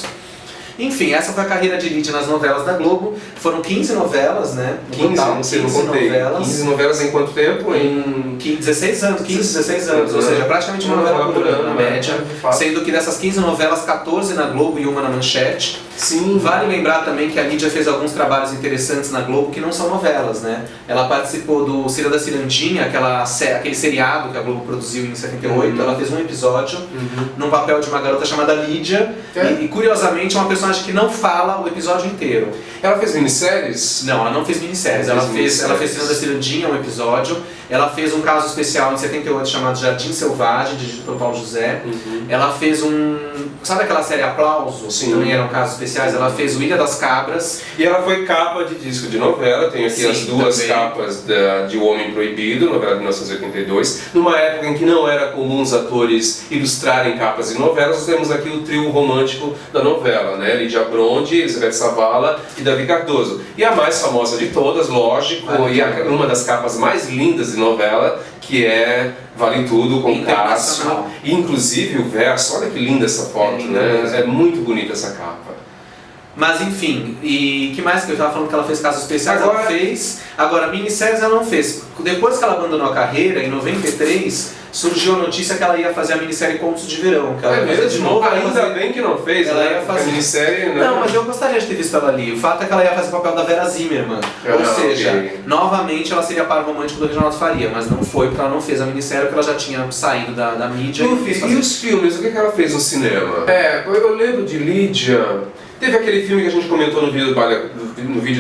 Speaker 1: Enfim, essa foi a carreira de Lídia nas novelas da Globo. Foram 15 novelas, né?
Speaker 2: 15, não sei, não contei. 15 novelas em quanto tempo?
Speaker 1: Em 16 anos, 15, 16 anos. Ou seja, praticamente uma novela por ano, na média. Sendo que dessas 15 novelas, 14 na Globo e uma na Manchete.
Speaker 2: Sim.
Speaker 1: Vale lembrar também que a Lídia fez alguns trabalhos interessantes na Globo que não são novelas, né? Ela participou do Cira da Cirandinha, aquele seriado que a Globo produziu em 78. Ela fez um episódio num papel de uma garota chamada Lídia. E curiosamente, uma personagem que não fala o episódio inteiro.
Speaker 2: Ela fez minisséries?
Speaker 1: Não, ela não fez minisséries. Ela fez Cira da Cirandinha, um episódio. Ela fez um caso especial em 78 chamado Jardim Selvagem, dirigido pelo Paulo José. Ela fez sabe aquela série Aplauso?
Speaker 2: Sim.
Speaker 1: Que também eram casos especiais. Ela fez o Ilha das Cabras.
Speaker 2: E ela foi capa de disco de novela. Tem aqui as duas capas de O Homem Proibido, novela de 1982. Numa época em que não era comum os atores ilustrarem capas de novelas, nós temos aqui o trio romântico da novela, né? Lídia Bronde, Elizabeth Savala e Davi Cardoso. E a mais famosa de todas, lógico, uma das capas mais lindas de novela, que é Vale Tudo com Cássio. Inclusive o verso, olha que linda essa foto, né? É muito bonita essa capa.
Speaker 1: Mas enfim, e que mais que eu estava falando que ela fez casos especiais? Ela fez. Agora, minisséries ela não fez. Depois que ela abandonou a carreira, em 93, surgiu a notícia que ela ia fazer a minissérie Contos de Verão. Que ela ia fazer de novo.
Speaker 2: Ainda bem que não fez,
Speaker 1: ela
Speaker 2: né?
Speaker 1: ia fazer.
Speaker 2: A minissérie, né?
Speaker 1: Não, mas eu gostaria de ter visto ela ali. O fato é que ela ia fazer o papel da Vera Zimmermann. Ou seja, novamente ela seria par romântico do Reginaldo Faria, mas não foi porque ela não fez a minissérie, porque ela já tinha saído da mídia.
Speaker 2: E os filmes? O que ela fez no cinema? Eu lembro de Lídia. Teve aquele filme que a gente comentou no vídeo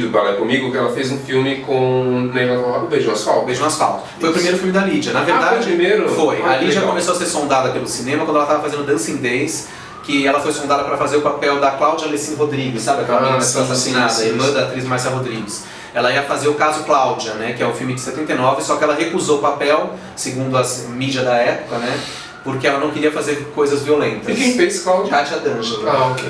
Speaker 2: do Balé Comigo, que ela fez um filme com o Beijo no Asfalto.
Speaker 1: Beijo no Asfalto. Foi o primeiro filme da Lídia. Na verdade,
Speaker 2: foi o primeiro?
Speaker 1: Foi. A Lídia começou a ser sondada pelo cinema quando ela estava fazendo Dancing Days, que ela foi sondada para fazer o papel da Cláudia Alessim Rodrigues, sabe aquela menina que foi assassinada, irmã da atriz Márcia Rodrigues. Ela ia fazer o Caso Cláudia, né, que é um filme de 79, só que ela recusou o papel, segundo a mídia da época, né, porque ela não queria fazer coisas violentas.
Speaker 2: E quem fez Cláudia?
Speaker 1: Kátia D'Angelo.
Speaker 2: Ok.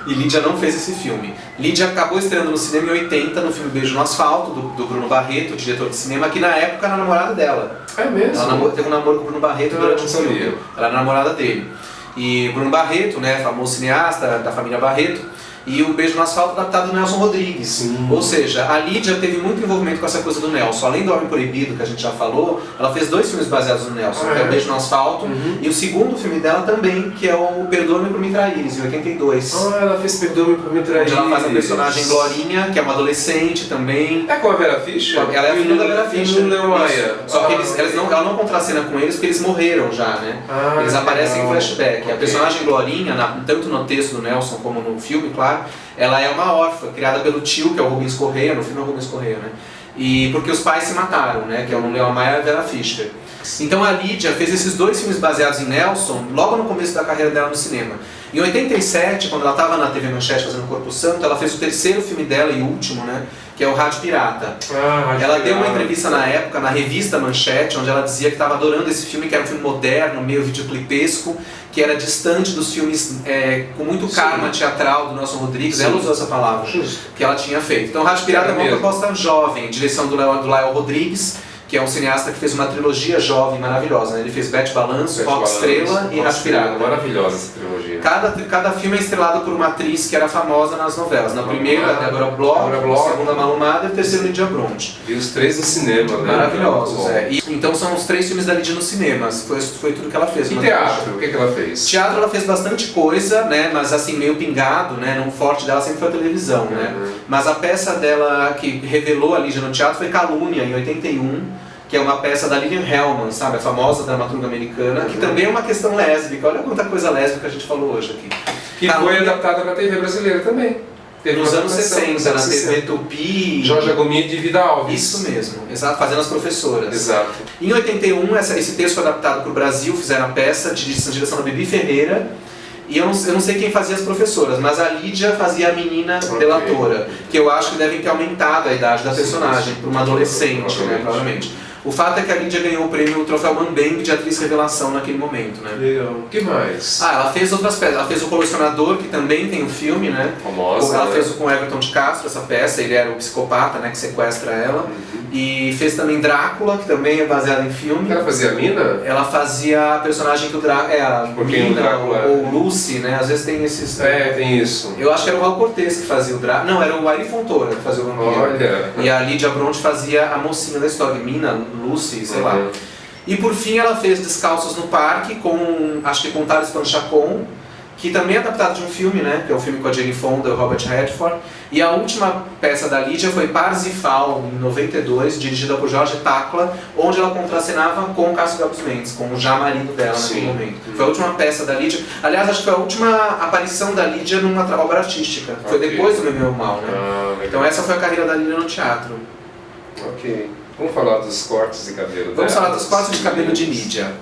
Speaker 1: E Lídia não fez esse filme. Lídia acabou estreando no cinema em 80, no filme Beijo no Asfalto, do Bruno Barreto, diretor de cinema, que na época era namorada dela.
Speaker 2: É mesmo?
Speaker 1: Ela teve um namoro com o Bruno Barreto durante o filme. Ela era namorada dele. E Bruno Barreto, né, famoso cineasta da família Barreto, e o Beijo no Asfalto adaptado do Nelson Rodrigues.
Speaker 2: Sim.
Speaker 1: Ou seja, a Lídia teve muito envolvimento com essa coisa do Nelson. Além do Homem Proibido, que a gente já falou, ela fez 2 filmes baseados no Nelson, que é o Beijo no Asfalto, e o segundo filme dela também, que é o Perdoa-me por Me Traíres, em 82.
Speaker 2: Ela fez Perdoa-me por Me Traíres.
Speaker 1: Onde ela faz a personagem Glorinha, que é uma adolescente também.
Speaker 2: É com a Vera Fischer?
Speaker 1: Ela é a filha da Vera Fischer.
Speaker 2: E o Léo Maia.
Speaker 1: Só que ela não contracena com eles porque eles morreram já, né? Eles aparecem em flashback. Okay. A personagem Glorinha, tanto no texto do Nelson como no filme, claro, ela é uma órfã, criada pelo tio, que é o Rubens Correia, no filme é o Rubens Correia, né? E porque os pais se mataram, né? Que é o Léo Maia e a Vera Fischer. Então a Lídia fez esses 2 filmes baseados em Nelson logo no começo da carreira dela no cinema. Em 87, quando ela estava na TV Manchete fazendo Corpo Santo, ela fez o 3º filme dela e último, né? Que é o Rádio Pirata. Ela deu uma entrevista na época, na revista Manchete, onde ela dizia que estava adorando esse filme, que era um filme moderno, meio videoclipesco, que era distante dos filmes com muito karma teatral do Nelson Rodrigues. Ela usou essa palavra, que ela tinha feito. Então o Rádio Pirata é uma proposta jovem, direção do Lael Rodrigues, que é um cineasta que fez uma trilogia jovem maravilhosa, né? Ele fez Bete Balanço, Rock Estrela e Rádio Pirata.
Speaker 2: Maravilhosa essa trilogia.
Speaker 1: Cada filme é estrelado por uma atriz que era famosa nas novelas. Na primeira, a Débora Bloch, na segunda, a Malu Mader e o terceiro, Lídia Bronte.
Speaker 2: E os 3 no cinema, né?
Speaker 1: Maravilhosos, então são os 3 filmes da Lídia nos cinemas. Foi tudo que ela fez.
Speaker 2: E teatro? O que ela fez?
Speaker 1: Teatro ela fez bastante coisa, né? Mas assim, meio pingado, né? Não forte dela sempre foi a televisão, né? Mas a peça dela que revelou a Lídia no teatro foi Calúnia, em 81. Que é uma peça da Lillian Hellman, sabe? A famosa dramaturga americana, que também é uma questão lésbica. Olha quanta coisa lésbica a gente falou hoje aqui.
Speaker 2: Que foi adaptada para a TV brasileira também.
Speaker 1: Teve nos anos 60, na TV Tupi.
Speaker 2: Jorge Agomia de Vida Alves.
Speaker 1: Isso mesmo, exato, fazendo as professoras.
Speaker 2: Exato.
Speaker 1: Em 81, esse texto foi adaptado para o Brasil, fizeram a peça, de direção da Bibi Ferreira. E eu não sei quem fazia as professoras, mas a Lídia fazia a menina delatora, que eu acho que devem ter aumentado a idade da personagem para uma adolescente, né, provavelmente. O fato é que a Lídia ganhou o prêmio, o troféu Mambembe de atriz revelação naquele momento, né?
Speaker 2: Legal. O que mais?
Speaker 1: Ela fez outras peças. Ela fez O Colecionador, que também tem um filme, né?
Speaker 2: Famosa.
Speaker 1: Ela fez com o Everton de Castro essa peça, ele era o psicopata, né, que sequestra ela. E fez também Drácula, que também é baseado em filme.
Speaker 2: Ela fazia a Mina?
Speaker 1: Ela fazia a personagem que o Drácula... a Mina ou Lucy, né? Às vezes tem esses...
Speaker 2: tem isso.
Speaker 1: Eu acho que era o Raul Cortez que fazia o Drácula. Não, era o Ari Fontoura que fazia o vampiro.
Speaker 2: Olha.
Speaker 1: E a Lídia Bronte fazia a mocinha da história, Mina, Lucy, sei lá. E por fim ela fez Descalços no Parque, acho que com Thales Panchacon, que também é adaptado de um filme, né? Que é um filme com a Jane Fonda e o Robert Redford. E a última peça da Lídia foi Parsifal, em 92, dirigida por Jorge Tacla, onde ela contracenava com o Cássio Gabus Mendes, com o já marido dela naquele momento. Foi a última peça da Lídia. Aliás, acho que foi a última aparição da Lídia numa obra artística. Foi depois do Meu Meu Mal, né? Então essa foi a carreira da Lídia no teatro.
Speaker 2: Ok. Vamos falar dos cortes de cabelo.
Speaker 1: Vamos falar dos cortes de cabelo de Lídia.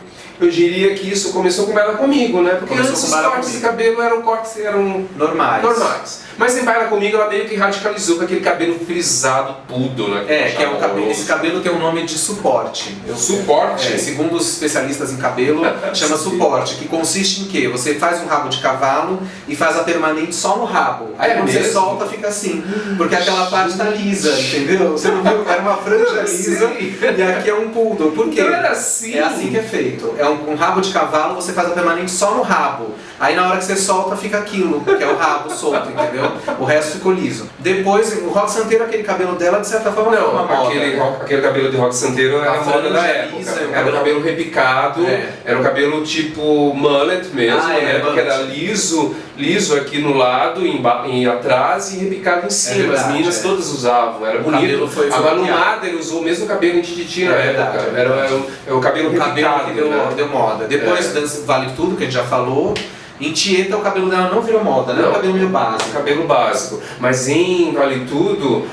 Speaker 2: Eu diria que isso começou com Baila Comigo, né? Porque
Speaker 1: Começou
Speaker 2: antes
Speaker 1: com
Speaker 2: os cortes de cabelo eram normais. Mas em Baila Comigo ela meio que radicalizou com aquele cabelo frisado, pudo, né?
Speaker 1: Que é um cabelo, esse cabelo tem um nome de suporte.
Speaker 2: Suporte?
Speaker 1: Segundo os especialistas em cabelo, chama suporte, que consiste em quê? Você faz um rabo de cavalo e faz a permanente só no rabo. Aí quando você solta fica assim, porque aquela parte tá lisa, entendeu? Você não viu? Era uma franja lisa e aqui é um poodle. Por quê?
Speaker 2: Então era assim.
Speaker 1: É assim que é feito. É um rabo de cavalo, você faz a permanente só no rabo. Aí na hora que você solta fica aquilo, que é o rabo solto, entendeu? O resto ficou liso. Depois, o Rock Santeiro, aquele cabelo dela, de certa forma,
Speaker 2: não,
Speaker 1: foi uma moda.
Speaker 2: Aquele cabelo de Rock Santeiro era a moda da época.
Speaker 1: Lisa,
Speaker 2: era um cabelo repicado, era um cabelo tipo mullet mesmo, né? Porque era liso aqui no lado, atrás e repicado em cima. As meninas todas usavam, era bonito. A Malu Mader usou o mesmo cabelo em Tititi na época. Era o cabelo repicado.
Speaker 1: Que deu moda. Depois, Dança Vale Tudo, que a gente já falou. Em Tieta o cabelo dela não virou moda, né? Era um cabelo meio básico.
Speaker 2: Cabelo básico. Mas em Vale Tudo,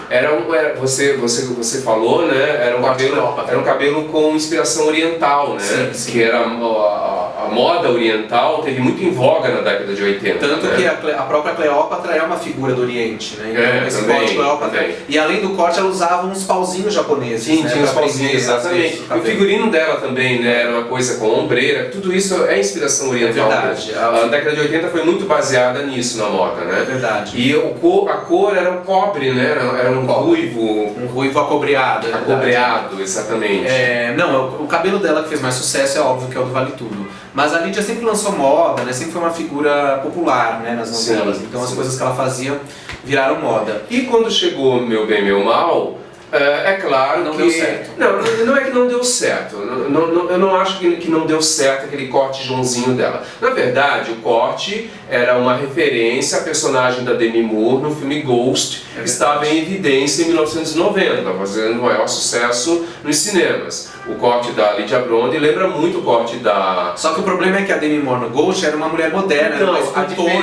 Speaker 2: você falou, né? Era um cabelo com inspiração oriental, né?
Speaker 1: Sim.
Speaker 2: Que era a moda oriental, teve muito em voga na década de 80.
Speaker 1: Tanto
Speaker 2: né?
Speaker 1: que a própria Cleópatra é uma figura do Oriente, né? Então, esse
Speaker 2: também,
Speaker 1: corte Cleópatra.
Speaker 2: também.
Speaker 1: E além do corte, ela usava uns pauzinhos japoneses.
Speaker 2: Sim,
Speaker 1: né?
Speaker 2: tinha uns pauzinhos, exatamente. O figurino dela também, né? Era uma coisa com ombreira. Tudo isso é inspiração oriental.
Speaker 1: É verdade.
Speaker 2: A década de 80 foi muito baseada nisso na moda, né?
Speaker 1: É verdade.
Speaker 2: E a cor era um cobre, né? Era um ruivo.
Speaker 1: Um ruivo acobreado.
Speaker 2: Acobreado, exatamente.
Speaker 1: Não, o cabelo dela que fez mais sucesso é óbvio que é o do Vale Tudo. Mas a Lídia sempre lançou moda, né? Sempre foi uma figura popular, né, nas novelas.
Speaker 2: Sim,
Speaker 1: Então as
Speaker 2: sim.
Speaker 1: coisas que ela fazia viraram moda.
Speaker 2: E quando chegou Meu Bem, Meu Mal, é claro
Speaker 1: Não
Speaker 2: que...
Speaker 1: deu certo.
Speaker 2: Não é que não deu certo. Eu não acho que não deu certo aquele corte Joãozinho dela. Na verdade, o corte era uma referência à personagem da Demi Moore no filme Ghost, que estava em evidência em 1990, estava fazendo o maior sucesso nos cinemas. O corte da Lydia Brond lembra muito o corte da...
Speaker 1: Só que o problema é que a Demi Moore no Ghost era uma mulher moderna, era
Speaker 2: Não,
Speaker 1: uma
Speaker 2: a
Speaker 1: escultora.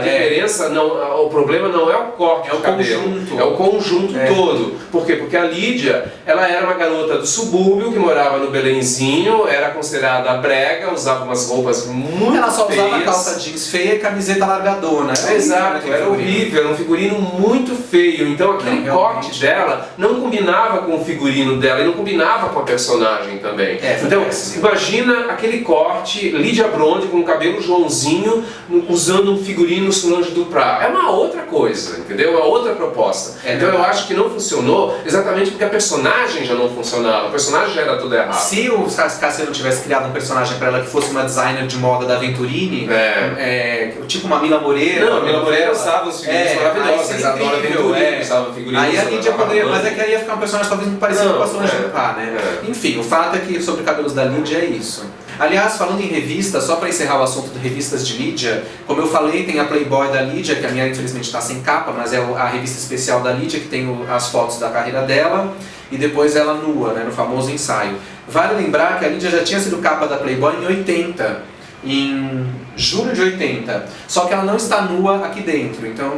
Speaker 2: diferença não, o problema não é o corte,
Speaker 1: É o
Speaker 2: de cabelo,
Speaker 1: conjunto.
Speaker 2: é o conjunto
Speaker 1: É.
Speaker 2: todo. Por quê? Porque a Lídia, ela era uma garota do subúrbio que morava no Belenzinho, era considerada brega, usava umas roupas muito
Speaker 1: Ela só usava
Speaker 2: feias.
Speaker 1: calça jeans feia e camiseta largadona.
Speaker 2: Exato, era horrível, era um figurino muito feio. Então aquele
Speaker 1: Não,
Speaker 2: corte
Speaker 1: realmente.
Speaker 2: dela não combinava com o figurino dela e não combinava com a personagem também.
Speaker 1: Foi
Speaker 2: Então,
Speaker 1: péssimo.
Speaker 2: imagina aquele corte, Lydia Brond com o cabelo Joãozinho, usando um figurino Solange Duprat. É uma outra coisa, entendeu? É uma outra proposta.
Speaker 1: É
Speaker 2: Então eu
Speaker 1: verdade.
Speaker 2: acho que não funcionou exatamente porque a personagem já não funcionava, a personagem já era tudo errado.
Speaker 1: Se o Cassiano tivesse criado um personagem pra ela que fosse uma designer de moda da Venturini, tipo uma Mila Moreira.
Speaker 2: Não, a Mila Moreira
Speaker 1: novela.
Speaker 2: usava os figurinos maravilhosos,
Speaker 1: aí
Speaker 2: a Isadora
Speaker 1: seria incrível,
Speaker 2: Venturini usava figurinos.
Speaker 1: Aí a Lídia
Speaker 2: usava
Speaker 1: poderia,
Speaker 2: Rabanne.
Speaker 1: mas é que aí ia ficar um personagem talvez muito parecido
Speaker 2: Não,
Speaker 1: com a Solange
Speaker 2: é.
Speaker 1: Duprat, né?
Speaker 2: É.
Speaker 1: Enfim, o fato é que sobre cabelos da Lídia é isso. Aliás, falando em revista, só para encerrar o assunto de revistas de Lídia, como eu falei, tem a Playboy da Lídia, que a minha infelizmente está sem capa, mas é a revista especial da Lídia, que tem as fotos da carreira dela, e depois ela nua, né, no famoso ensaio. Vale lembrar que a Lídia já tinha sido capa da Playboy em 80, em julho de 80, só que ela não está nua aqui dentro, então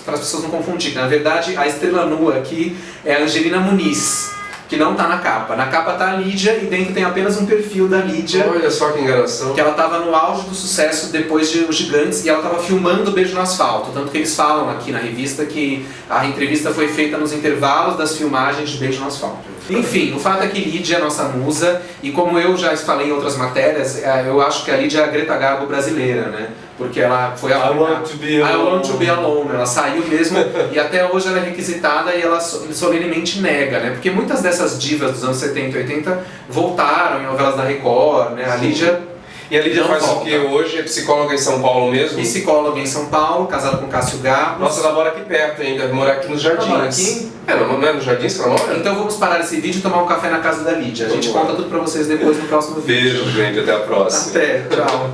Speaker 1: para as pessoas não confundirem, na verdade a estrela nua aqui é a Angelina Muniz, que não tá na capa. Na capa tá a Lídia e dentro tem apenas um perfil da Lídia,
Speaker 2: Olha só que enganação.
Speaker 1: que ela tava no auge do sucesso depois de Os Gigantes e ela tava filmando o Beijo no Asfalto. Tanto que eles falam aqui na revista que a entrevista foi feita nos intervalos das filmagens de Beijo no Asfalto. Enfim, o fato é que Lídia é nossa musa e como eu já falei em outras matérias, eu acho que a Lídia é a Greta Garbo brasileira, né? Porque ela foi a
Speaker 2: I want to be
Speaker 1: I
Speaker 2: alone.
Speaker 1: want to be alone. Ela saiu mesmo e até hoje ela é requisitada e ela solenemente nega, né? Porque muitas dessas divas dos anos 70 e 80 voltaram em novelas da Record, né? A Lídia
Speaker 2: E a Lídia
Speaker 1: não
Speaker 2: faz
Speaker 1: volta.
Speaker 2: o que hoje? É psicóloga em São Paulo mesmo?
Speaker 1: Psicóloga em São Paulo, casada com Cássio Gabos.
Speaker 2: Nossa, ela mora aqui perto ainda, deve morar aqui nos Jardins.
Speaker 1: Ela mora aqui?
Speaker 2: Não é nos Jardins que ela mora?
Speaker 1: Então vamos parar esse vídeo e tomar um café na casa da Lídia. A gente
Speaker 2: Vamos lá.
Speaker 1: conta tudo pra vocês depois no próximo vídeo.
Speaker 2: Beijo, gente, até a próxima.
Speaker 1: Até, tchau.